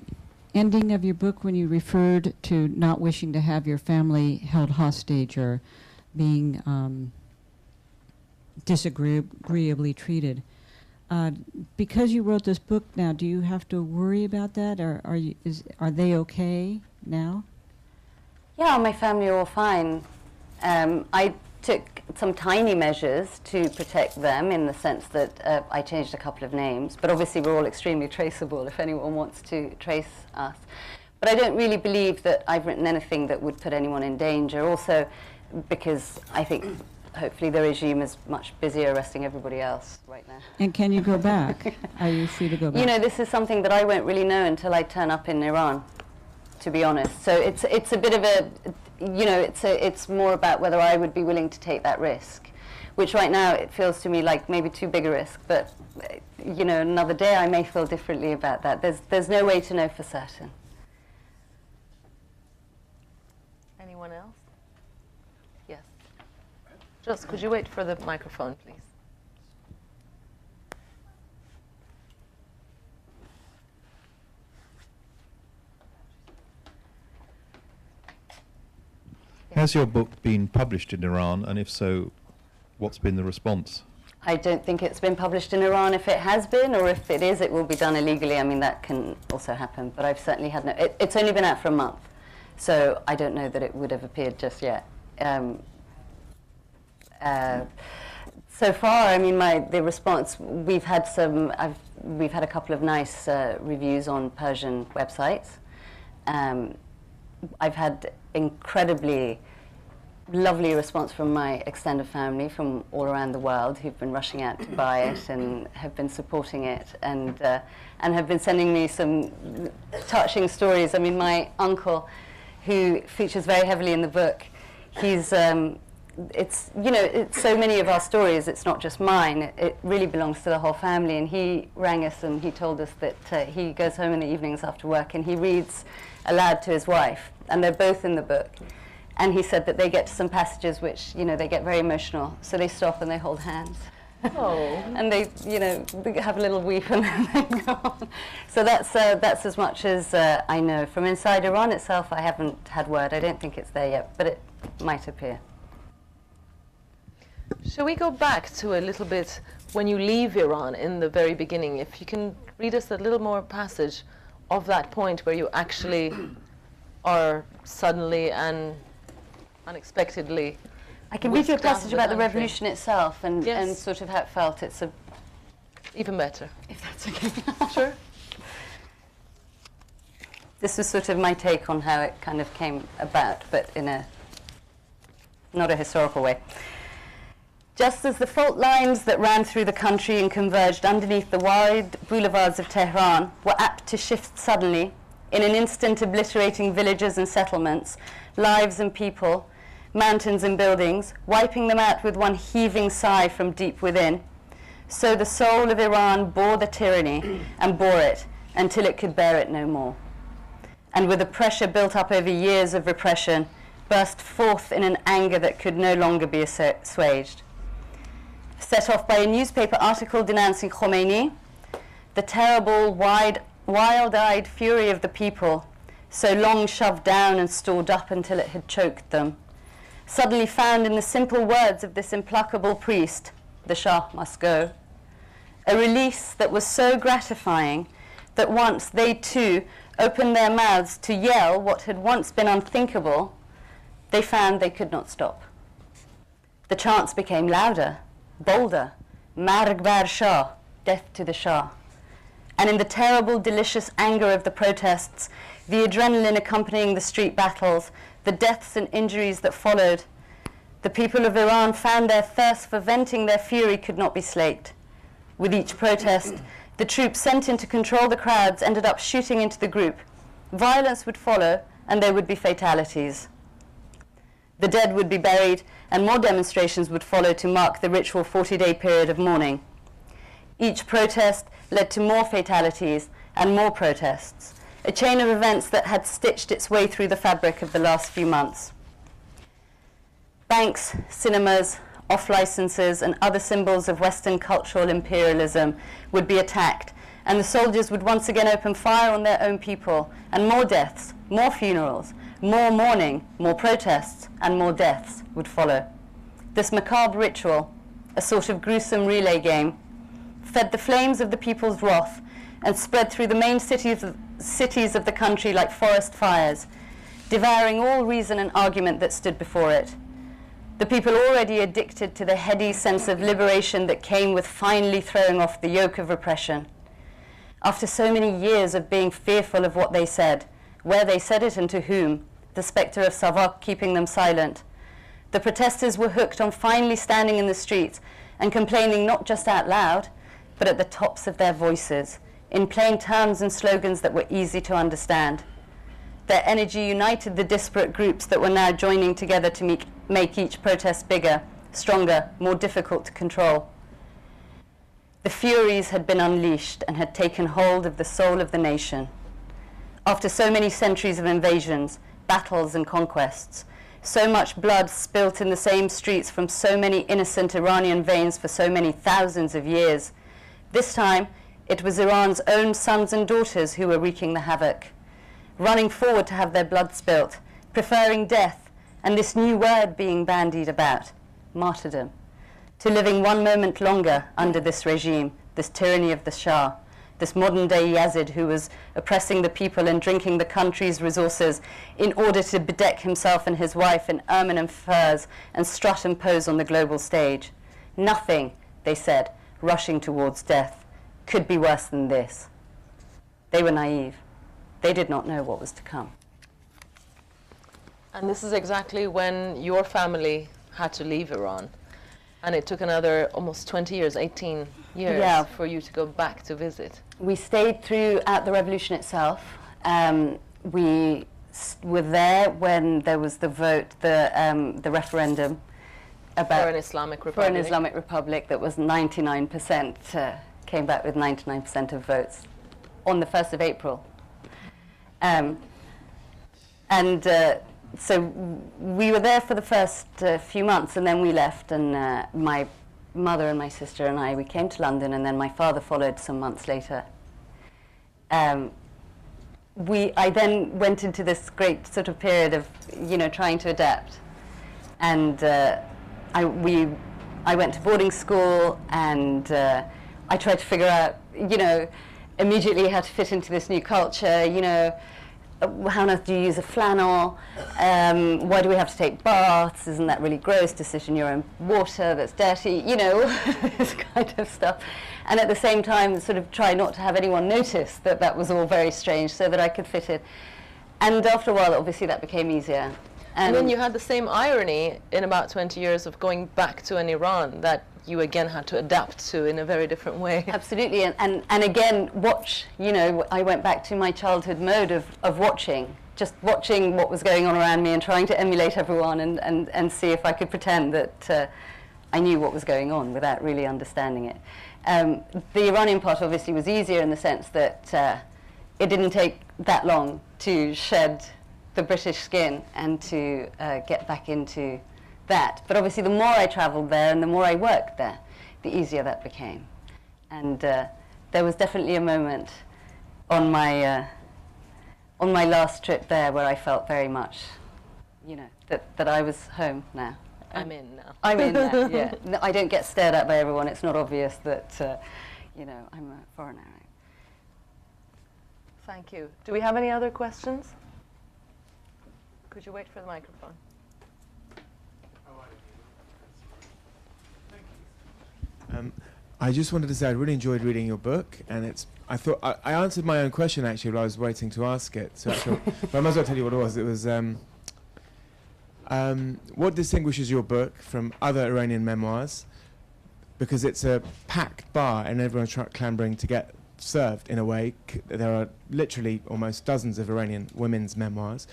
ending of your book when you referred to not wishing to have your family held hostage or being disagreeably treated. Because you wrote this book now, do you have to worry about that, or are they okay now? Yeah, my family are all fine. I took some tiny measures to protect them in the sense that I changed a couple of names, but obviously we're all extremely traceable if anyone wants to trace us. But I don't really believe that I've written anything that would put anyone in danger. Also, because I think hopefully the regime is much busier arresting everybody else right now. And can you go back? Are you free to go back? You know, this is something that I won't really know until I turn up in Iran, to be honest. So it's a bit of a, you know, it's more about whether I would be willing to take that risk, which right now it feels to me like maybe too big a risk, but you know, another day I may feel differently about that. There's no way to know for certain. Anyone else? Yes. Just could you wait for the microphone, please? Has your book been published in Iran, and if so, what's been the response? I don't think it's been published in Iran. If it has been, or if it is, it will be done illegally. I mean, that can also happen, but I've certainly had no... It's only been out for a month, so I don't know that it would have appeared just yet. So far, I mean, the response, we've had a couple of nice reviews on Persian websites. I've had incredibly lovely response from my extended family from all around the world who've been rushing out to buy it and have been supporting it and have been sending me some touching stories. I mean, my uncle, who features very heavily in the book, it's, you know, it's so many of our stories, it's not just mine, it really belongs to the whole family. And he rang us and he told us that he goes home in the evenings after work and he reads aloud to his wife, and they're both in the book. And he said that they get to some passages which, you know, they get very emotional, so they stop and they hold hands. Oh. And they, you know, they have a little weep and then they go on. So that's as much as I know. From inside Iran itself, I haven't had word. I don't think it's there yet, but it might appear. Shall we go back to a little bit when you leave Iran in the very beginning? If you can read us a little more passage of that point where you actually are suddenly and unexpectedly. I can read you a passage about the country. revolution itself and, Yes. and sort of how it felt. It's a, Even better. if that's okay. Sure. This was sort of my take on how it kind of came about, but in a not a historical way. Just as the fault lines that ran through the country and converged underneath the wide boulevards of Tehran were apt to shift suddenly, in an instant obliterating villages and settlements, lives and people, mountains and buildings, wiping them out with one heaving sigh from deep within, so the soul of Iran bore the tyranny and bore it until it could bear it no more. And with the pressure built up over years of repression, burst forth in an anger that could no longer be assuaged. Set off by a newspaper article denouncing Khomeini, the terrible, wild-eyed fury of the people, so long shoved down and stored up until it had choked them, suddenly found in the simple words of this implacable priest, the Shah must go, a release that was so gratifying that once they too opened their mouths to yell what had once been unthinkable, they found they could not stop. The chants became louder, bolder, Marg bar Shah, death to the Shah. And in the terrible, delicious anger of the protests, the adrenaline accompanying the street battles, the deaths and injuries that followed, the people of Iran found their thirst for venting their fury could not be slaked. With each protest, the troops sent in to control the crowds ended up shooting into the group. Violence would follow, and there would be fatalities. The dead would be buried, and more demonstrations would follow to mark the ritual 40-day period of mourning. Each protest led to more fatalities and more protests, a chain of events that had stitched its way through the fabric of the last few months. Banks, cinemas, off-licenses, and other symbols of Western cultural imperialism would be attacked, and the soldiers would once again open fire on their own people, and more deaths, more funerals, more mourning, more protests, and more deaths would follow. This macabre ritual, a sort of gruesome relay game, fed the flames of the people's wrath and spread through the main cities of the country like forest fires, devouring all reason and argument that stood before it. The people already addicted to the heady sense of liberation that came with finally throwing off the yoke of repression. After so many years of being fearful of what they said, where they said it and to whom, the spectre of Savak keeping them silent, the protesters were hooked on finally standing in the streets and complaining not just out loud, but at the tops of their voices, in plain terms and slogans that were easy to understand. Their energy united the disparate groups that were now joining together to make each protest bigger, stronger, more difficult to control. The furies had been unleashed and had taken hold of the soul of the nation. After so many centuries of invasions, battles and conquests, so much blood spilt in the same streets from so many innocent Iranian veins for so many thousands of years, this time it was Iran's own sons and daughters who were wreaking the havoc, running forward to have their blood spilt, preferring death, and this new word being bandied about, martyrdom, to living one moment longer under this regime, this tyranny of the Shah, this modern-day Yazid who was oppressing the people and drinking the country's resources in order to bedeck himself and his wife in ermine and furs and strut and pose on the global stage. Nothing, they said, rushing towards death, could be worse than this. They were naive. They did not know what was to come. And this is exactly when your family had to leave Iran. And it took another almost 20 years, 18 years, for you to go back to visit. We stayed throughout the revolution itself. We were there when there was the vote, the referendum, about For an Islamic for Republic. an Islamic Republic that was 99%, came back with 99% of votes on the 1st of April. So we were there for the first few months, and then we left, and my mother and my sister and we came to London, and then my father followed some months later. I then went into this great sort of period of, trying to adapt. And I went to boarding school, and I tried to figure out, immediately how to fit into this new culture, how on earth do you use a flannel? Why do we have to take baths? Isn't that really gross? Decision your own water that's dirty, this kind of stuff. And at the same time, sort of try not to have anyone notice that that was all very strange, so that I could fit in. And after a while, obviously, that became easier. And then you had the same irony in about 20 years of going back to an Iran that you again had to adapt to in a very different way. Absolutely, and again, watch, I went back to my childhood mode of watching, just watching what was going on around me and trying to emulate everyone and see if I could pretend that I knew what was going on without really understanding it. The Iranian part obviously was easier in the sense that it didn't take that long to shed the British skin and to get back into that. But obviously the more I travelled there and the more I worked there, the easier that became. And there was definitely a moment on my last trip there where I felt very much, that I was home now. I'm in now. I'm in now, yeah. No, I don't get stared at by everyone. It's not obvious that, I'm a foreigner. Thank you. Do we have any other questions? Could you wait for the microphone? I just wanted to say I really enjoyed reading your book, and I thought I answered my own question actually while I was waiting to ask it. So but I might as well tell you what it was. It was what distinguishes your book from other Iranian memoirs, because it's a packed bar and everyone's clambering to get served in a way. There are literally almost dozens of Iranian women's memoirs,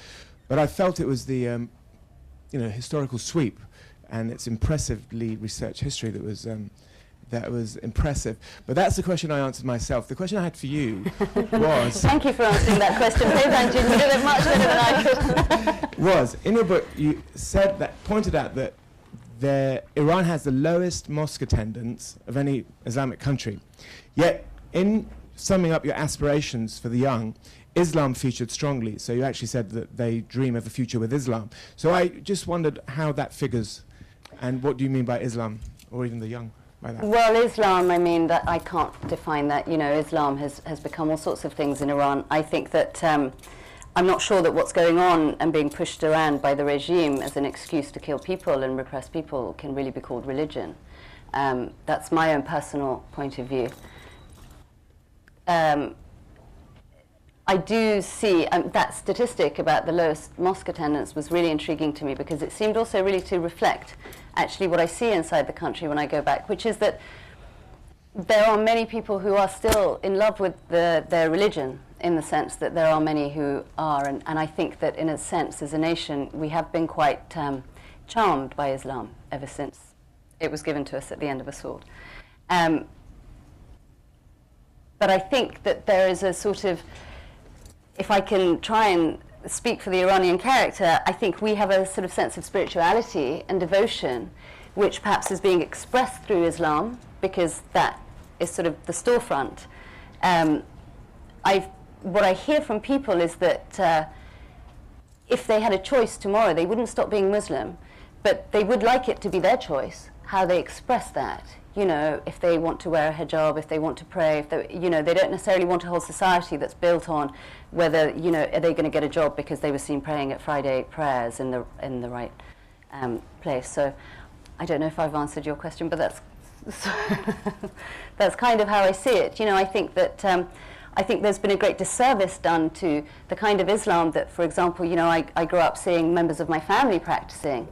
but I felt it was the historical sweep and its impressively researched history that was impressive. But that's the question I answered myself. The question I had for you was... Thank you for answering that question. Thank you. You did it much better than I could. Was, in your book, you pointed out that Iran has the lowest mosque attendance of any Islamic country. Yet, in summing up your aspirations for the young, Islam featured strongly. So you actually said that they dream of a future with Islam. So I just wondered how that figures, and what do you mean by Islam, or even the young? Well, Islam, I mean, that I can't define that. Islam has become all sorts of things in Iran. I think that I'm not sure that what's going on and being pushed around by the regime as an excuse to kill people and repress people can really be called religion. That's my own personal point of view. I do see that statistic about the lowest mosque attendance was really intriguing to me, because it seemed also really to reflect actually what I see inside the country when I go back, which is that there are many people who are still in love with their religion, in the sense that there are many who are, and I think that in a sense as a nation we have been quite charmed by Islam ever since it was given to us at the end of a sword. But I think that there is a sort of, if I can try and speak for the Iranian character, I think we have a sort of sense of spirituality and devotion, which perhaps is being expressed through Islam, because that is sort of the storefront. What I hear from people is that if they had a choice tomorrow, they wouldn't stop being Muslim, but they would like it to be their choice, how they express that. If they want to wear a hijab, if they want to pray, if they, they don't necessarily want a whole society that's built on whether, are they going to get a job because they were seen praying at Friday prayers in the right place. So I don't know if I've answered your question, but that's kind of how I see it. I think that I think there's been a great disservice done to the kind of Islam that, for example, I grew up seeing members of my family practicing.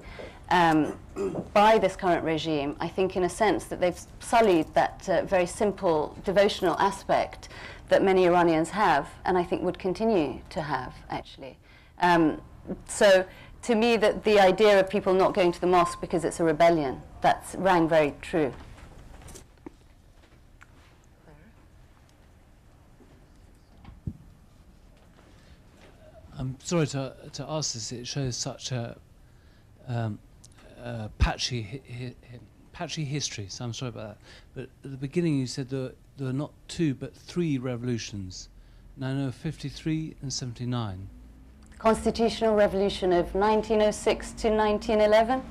By this current regime. I think in a sense that they've sullied that very simple devotional aspect that many Iranians have, and I think would continue to have, actually. So to me, that the idea of people not going to the mosque because it's a rebellion, that rang very true. I'm sorry to ask this. It shows such a patchy history, so I'm sorry about that. But at the beginning you said there were not 2 but 3 revolutions. Now I know 53 and 79. Constitutional revolution of 1906 to 1911.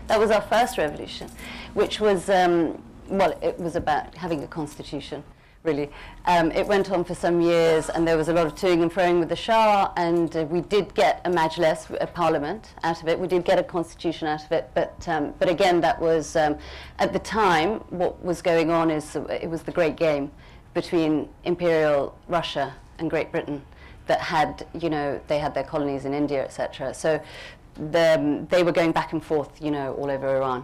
That was our first revolution, which was, well, it was about having a constitution, really. It went on for some years, and there was a lot of toing and froing with the Shah, and we did get a majlis, a parliament, out of it. We did get a constitution out of it, but again, that was, at the time, what was going on is, it was the great game between Imperial Russia and Great Britain that had, you know, they had their colonies in India, etc. So they were going back and forth, you know, all over Iran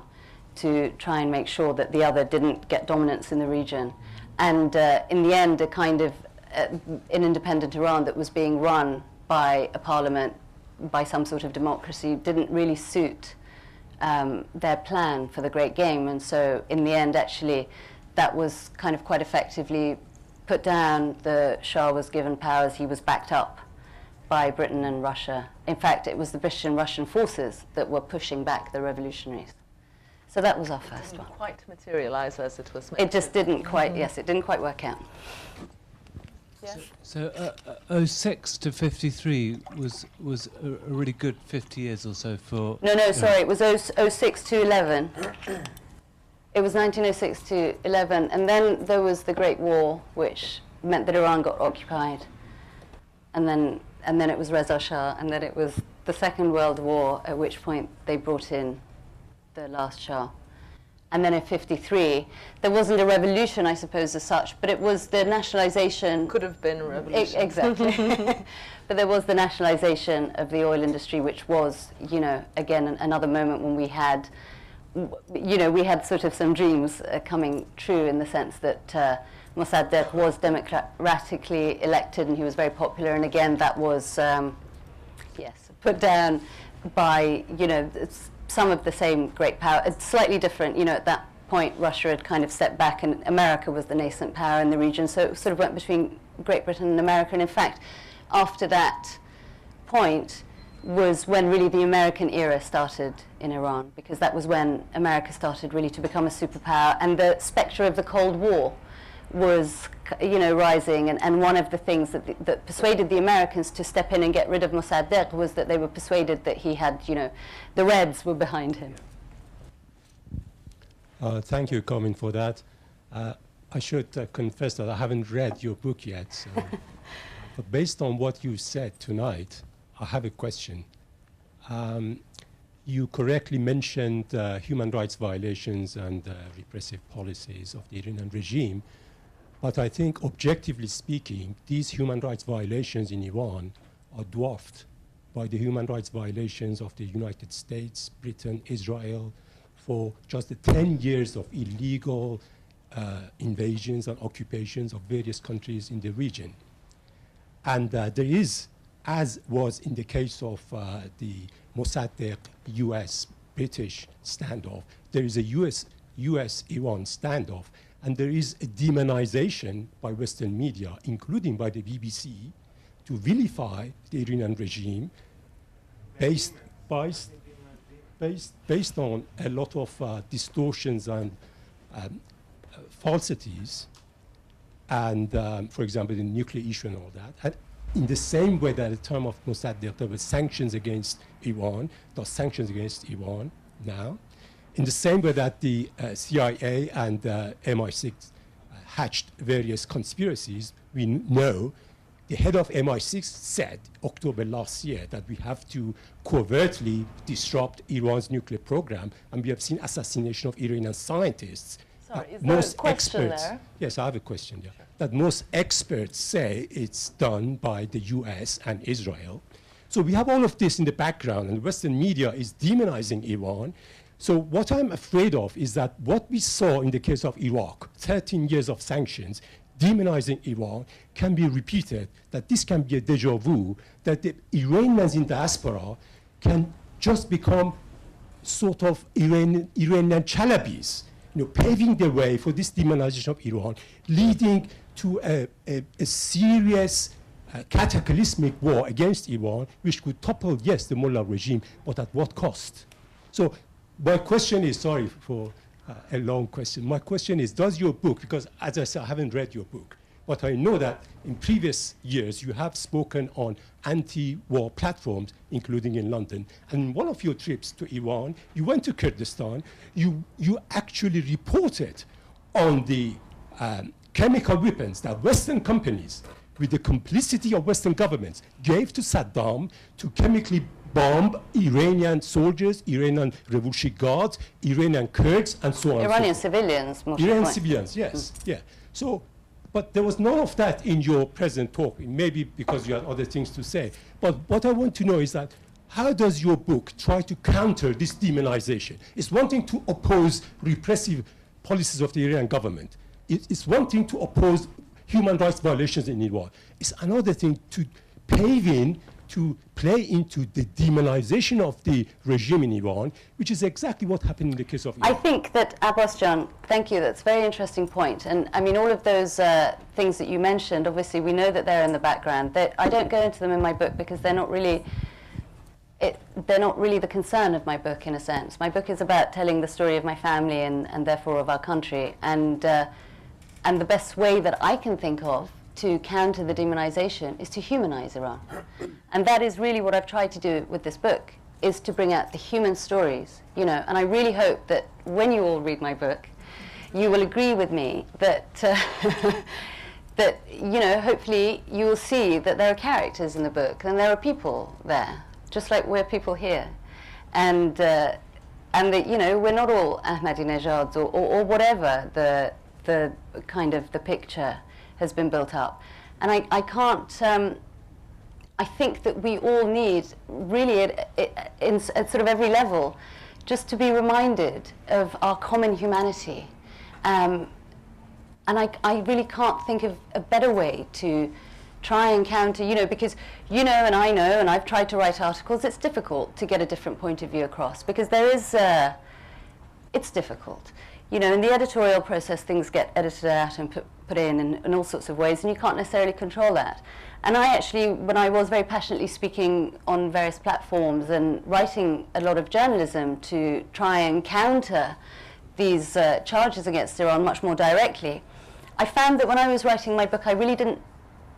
to try and make sure that the other didn't get dominance in the region. And in the end, a kind of an independent Iran that was being run by a parliament, by some sort of democracy, didn't really suit their plan for the great game. And so in the end, actually, that was kind of quite effectively put down. The Shah was given powers. He was backed up by Britain and Russia. In fact, it was the British and Russian forces that were pushing back the revolutionaries. So that was our first one. Didn't quite materialize as it was meant. It just didn't quite, yes, it didn't quite work out. Yes. So 06 to 53 was a really good 50 years or so for... No, sorry, it was 06 to 11. It was 1906 to 11, and then there was the Great War, which meant that Iran got occupied. And then it was Reza Shah, and then it was the Second World War, at which point they brought in the last Shah. And then in 53, there wasn't a revolution, I suppose, as such, but it was the nationalization. Could have been a revolution. Exactly. But there was the nationalization of the oil industry, which was, you know, again, another moment when we had, you know, we had sort of some dreams coming true, in the sense that Mosaddegh was democratically elected and he was very popular. And again, that was, yes, put down by, you know, some of the same great power. It's slightly different, you know, at that point Russia had kind of stepped back and America was the nascent power in the region, so it sort of went between Great Britain and America. And in fact, after that point was when really the American era started in Iran, because that was when America started really to become a superpower, and the spectre of the Cold War was, you know, rising, and one of the things that persuaded the Americans to step in and get rid of Mosaddegh was that they were persuaded that he had, you know, the Reds were behind him. Thank you, Kamin, for that. I should confess that I haven't read your book yet, so but based on what you said tonight, I have a question. You correctly mentioned human rights violations and repressive policies of the Iranian regime. But I think, objectively speaking, these human rights violations in Iran are dwarfed by the human rights violations of the United States, Britain, Israel, for just the 10 years of illegal invasions and occupations of various countries in the region. And there is, as was in the case of the Mosaddegh US-British standoff, there is a US-Iran standoff. And there is a demonization by Western media, including by the BBC, to vilify the Iranian regime based on a lot of distortions and falsities, and for example, the nuclear issue and all that. And in the same way that at the time of Mosaddegh, there were sanctions against Iran, there are sanctions against Iran now. In the same way that the CIA and MI6 hatched various conspiracies, we know the head of MI6 said October last year that we have to covertly disrupt Iran's nuclear program, and we have seen assassination of Iranian scientists. Sorry, is there a question there? Yes, I have a question, yeah. That most experts say it's done by the US and Israel. So we have all of this in the background, and Western media is demonizing Iran. So what I'm afraid of is that what we saw in the case of Iraq, 13 years of sanctions, demonizing Iran, can be repeated, that this can be a deja vu, that the Iranians in diaspora can just become sort of Iranian Chalabis, paving the way for this demonization of Iran, leading to a serious cataclysmic war against Iran, which could topple, yes, the Mullah regime, but at what cost? So my question is, sorry for a long question, my question is, does your book, because as I said, I haven't read your book, but I know that in previous years you have spoken on anti-war platforms, including in London, and in one of your trips to Iran, you went to Kurdistan, you actually reported on the chemical weapons that Western companies, with the complicity of Western governments, gave to Saddam to chemically bomb Iranian soldiers, Iranian Revolutionary Guards, Iranian Kurds, and so on. Iranian civilians, most Iranian civilians, yes, yeah. So, but there was none of that in your present talk, maybe because you had other things to say. But what I want to know is that, how does your book try to counter this demonization? It's one thing to oppose repressive policies of the Iranian government. It's one thing to oppose human rights violations in Iran. It's another thing to play into the demonization of the regime in Iran, which is exactly what happened in the case of Iran. I think that, Abbas John, thank you, that's a very interesting point. And I mean, all of those things that you mentioned, obviously we know that they're in the background. I don't go into them in my book because they're not really the concern of my book, in a sense. My book is about telling the story of my family and therefore of our country. And the best way that I can think of to counter the demonization is to humanize Iran. And that is really what I've tried to do with this book, is to bring out the human stories, and I really hope that when you all read my book, you will agree with me that, hopefully you will see that there are characters in the book and there are people there, just like we're people here. And that, we're not all Ahmadinejads or whatever the kind of the picture has been built up. And I can't, I think that we all need, really at sort of every level, just to be reminded of our common humanity. And I really can't think of a better way to try and counter, because and I know, and I've tried to write articles, it's difficult to get a different point of view across, because there is, it's difficult. In the editorial process, things get edited out and put in all sorts of ways, and you can't necessarily control that. And I actually, when I was very passionately speaking on various platforms and writing a lot of journalism to try and counter these charges against Iran much more directly, I found that when I was writing my book, I really didn't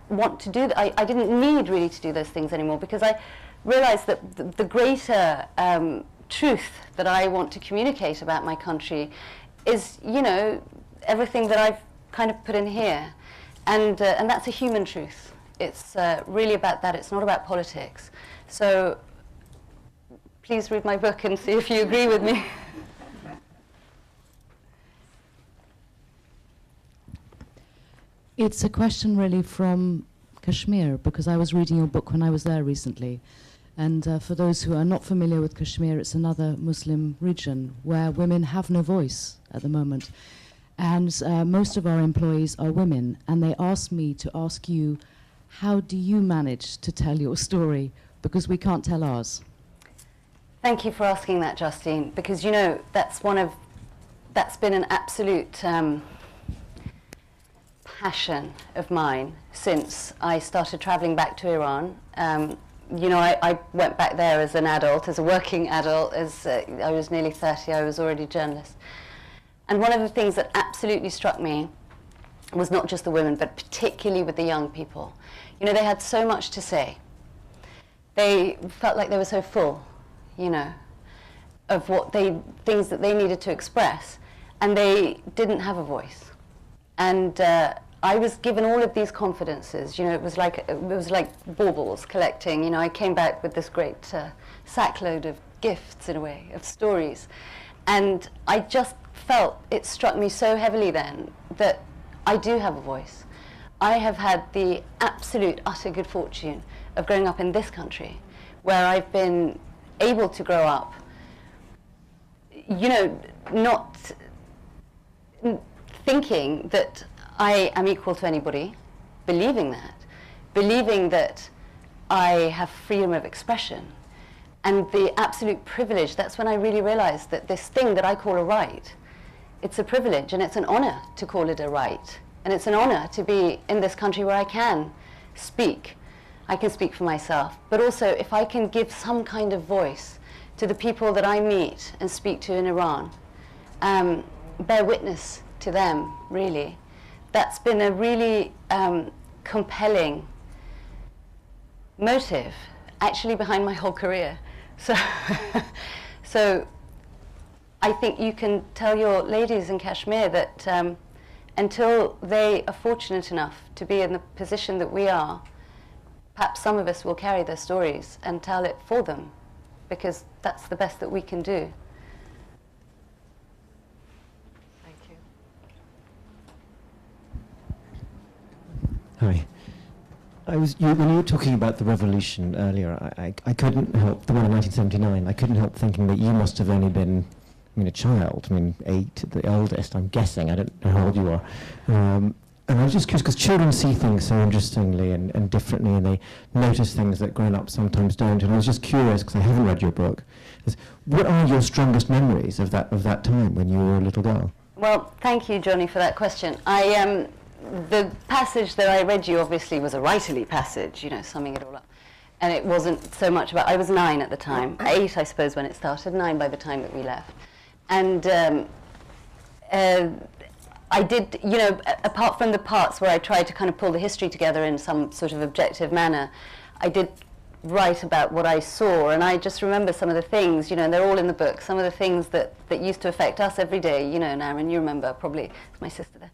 want to do that. I didn't need really to do those things anymore, because I realized that the greater truth that I want to communicate about my country is, everything that I've kind of put in here. And that's a human truth. It's really about that. It's not about politics. So please read my book and see if you agree with me. It's a question really from Kashmir, because I was reading your book when I was there recently. And for those who are not familiar with Kashmir, it's another Muslim region where women have no voice at the moment. And most of our employees are women. And they asked me to ask you, how do you manage to tell your story? Because we can't tell ours. Thank you for asking that, Justine, because that's been an absolute passion of mine since I started traveling back to Iran. I went back there as an adult, as a working adult, I was nearly 30, I was already a journalist. And one of the things that absolutely struck me was not just the women, but particularly with the young people. They had so much to say. They felt like they were so full, of things that they needed to express, and they didn't have a voice. And I was given all of these confidences. It was like baubles collecting. I came back with this great sackload of gifts, in a way, of stories, and I just felt, it struck me so heavily then that I do have a voice. I have had the absolute, utter good fortune of growing up in this country, where I've been able to grow up, not thinking that I am equal to anybody, believing that I have freedom of expression, and the absolute privilege. That's when I really realized that this thing that I call a right, it's a privilege, and it's an honor to call it a right. And it's an honor to be in this country where I can speak. I can speak for myself. But also, if I can give some kind of voice to the people that I meet and speak to in Iran, bear witness to them, really. That's been a really compelling motive, actually, behind my whole career. So, so I think you can tell your ladies in Kashmir that until they are fortunate enough to be in the position that we are, perhaps some of us will carry their stories and tell it for them, because that's the best that we can do. Thank you. Hi. When you were talking about the revolution earlier, I couldn't help, the one in 1979, I couldn't help thinking that you must have only been, a child, 8 at the eldest, I'm guessing, I don't know how old you are. And I was just curious, because children see things so interestingly and differently, and they notice things that grown-ups sometimes don't. And I was just curious, because I haven't read your book, what are your strongest memories of that time when you were a little girl? Well, thank you, Johnny, for that question. The passage that I read you obviously was a writerly passage, summing it all up. And it wasn't so much about, I was 9 at the time, 8 I suppose when it started, 9 by the time that we left. And I did, apart from the parts where I tried to kind of pull the history together in some sort of objective manner, I did write about what I saw, and I just remember some of the things, and they're all in the book, some of the things that used to affect us every day, Naren, you remember, probably, it's my sister there,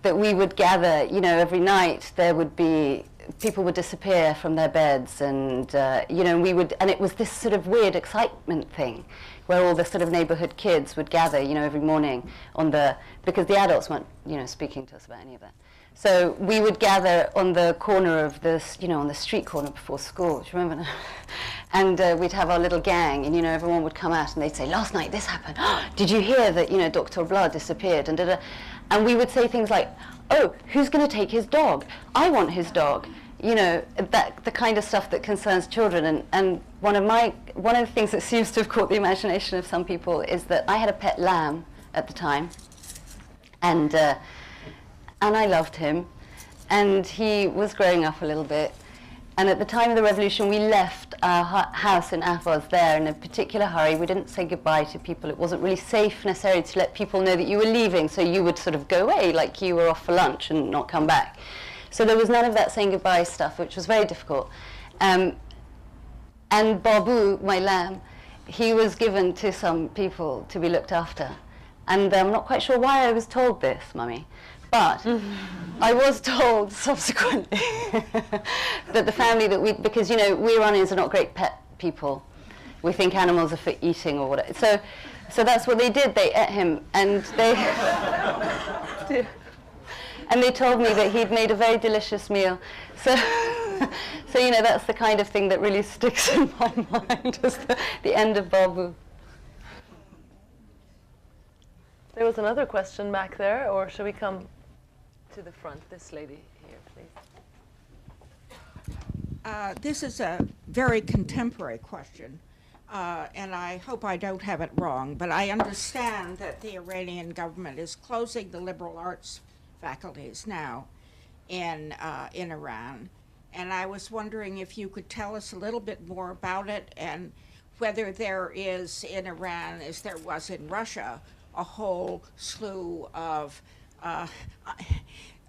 that we would gather, every night there would be, people would disappear from their beds, and, and it was this sort of weird excitement thing, where all the sort of neighborhood kids would gather, every morning because the adults weren't, speaking to us about any of that. So we would gather on the corner of this, on the street corner before school, do you remember? And we'd have our little gang, and, everyone would come out and they'd say, last night this happened. Did you hear that, Dr. Blah disappeared? And we would say things like, oh, who's going to take his dog? I want his dog. The kind of stuff that concerns children. And one of the things that seems to have caught the imagination of some people is that I had a pet lamb at the time, and I loved him, and he was growing up a little bit. And at the time of the revolution, we left our house in Ahvaz there in a particular hurry. We didn't say goodbye to people. It wasn't really safe necessarily to let people know that you were leaving, so you would sort of go away like you were off for lunch and not come back. So there was none of that saying goodbye stuff, which was very difficult. And Babu, my lamb, he was given to some people to be looked after. And I'm not quite sure why I was told this, Mummy, but I was told subsequently that the family that because, we Iranians are not great pet people. We think animals are for eating or whatever. So that's what they did. They ate him, and they... And they told me that he'd made a very delicious meal. So, that's the kind of thing that really sticks in my mind as the end of Babu. There was another question back there, or shall we come to the front? This lady here, please. This is a very contemporary question, and I hope I don't have it wrong, but I understand that the Iranian government is closing the liberal arts faculties now in Iran, and I was wondering if you could tell us a little bit more about it, and whether there is in Iran, as there was in Russia, a whole slew of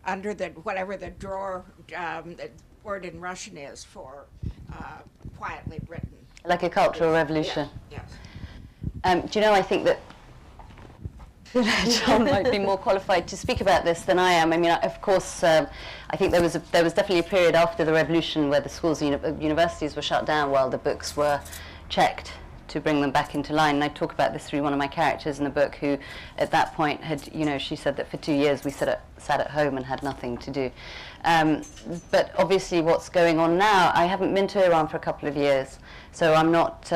under the whatever the drawer the word in Russian is for quietly written, like a cultural revolution. Yes. Do you know, I think that John might be more qualified to speak about this than I am. I mean, of course, I think there was definitely a period after the revolution where the schools and universities were shut down while the books were checked to bring them back into line. And I talk about this through one of my characters in the book, who at that point had, she said that for 2 years we sat at home and had nothing to do. But obviously what's going on now, I haven't been to Iran for a couple of years, so I'm not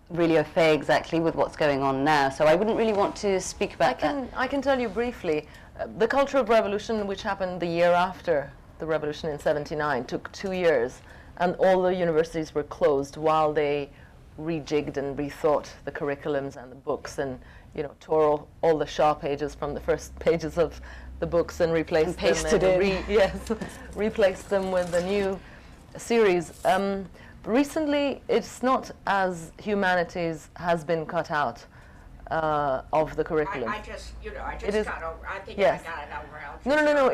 really au fait exactly with what's going on now, so I wouldn't really want to speak about that. I can tell you briefly. The Cultural Revolution, which happened the year after the revolution in '79, took 2 years, and all the universities were closed while they rejigged and rethought the curriculums and the books, and tore all the Shah pages from the first pages of the books and replaced replaced them with the new series. Recently, it's not as humanities has been cut out of the curriculum. I just got over. I think yes. I got it over. No.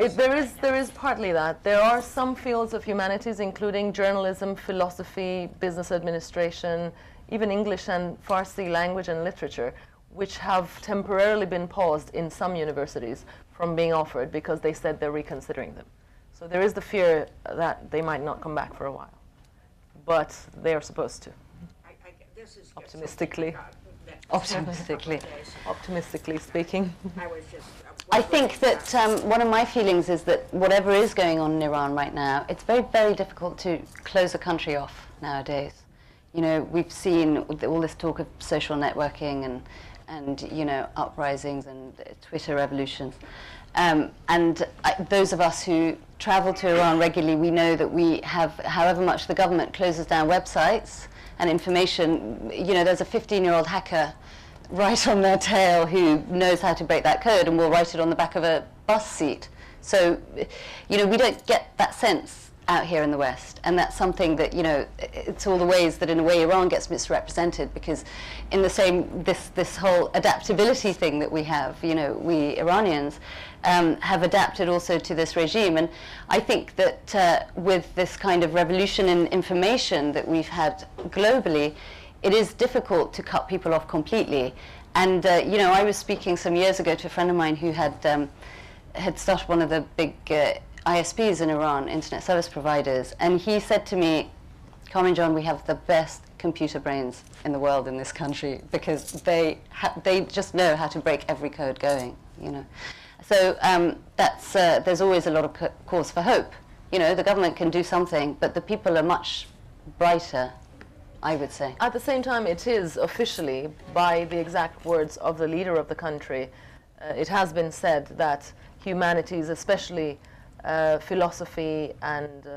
There is partly that. There are some fields of humanities, including journalism, philosophy, business administration, even English and Farsi language and literature, which have temporarily been paused in some universities from being offered because they said they're reconsidering them. So there is the fear that they might not come back for a while, but they are supposed to. This is optimistically. Optimistically speaking. I think that one of my feelings is that whatever is going on in Iran right now, it's very, very difficult to close a country off nowadays. We've seen all this talk of social networking and uprisings and Twitter revolutions. Those of us who travel to Iran regularly, we know that we have, however much the government closes down websites and information, there's a 15-year-old hacker right on their tail who knows how to break that code and will write it on the back of a bus seat. So, we don't get that sense out here in the West, and that's something that, it's all the ways that in a way Iran gets misrepresented, because in the same, this whole adaptability thing that we have, we Iranians have adapted also to this regime. And I think that with this kind of revolution in information that we've had globally, it is difficult to cut people off completely. And, I was speaking some years ago to a friend of mine who had started one of the big ISPs in Iran, internet service providers, and he said to me, Kamin John, we have the best computer brains in the world in this country, because they just know how to break every code going, So there's always a lot of cause for hope. The government can do something, but the people are much brighter, I would say. At the same time, it is officially, by the exact words of the leader of the country, it has been said that humanities, especially philosophy and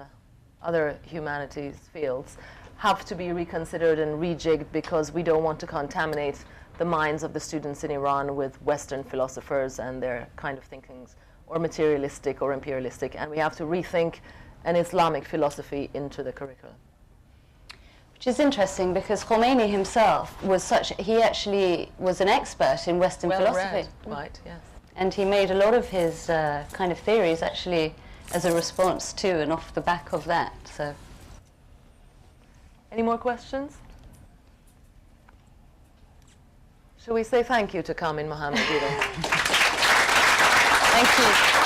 other humanities fields, have to be reconsidered and rejigged, because we don't want to contaminate the minds of the students in Iran with Western philosophers and their kind of thinkings, or materialistic or imperialistic, and we have to rethink an Islamic philosophy into the curriculum. Which is interesting, because Khomeini himself he actually was an expert in Western philosophy. Right, yes. And he made a lot of his kind of theories actually as a response to and off the back of that. So, any more questions? Shall we say thank you to Kamin Mohammadi? Thank you.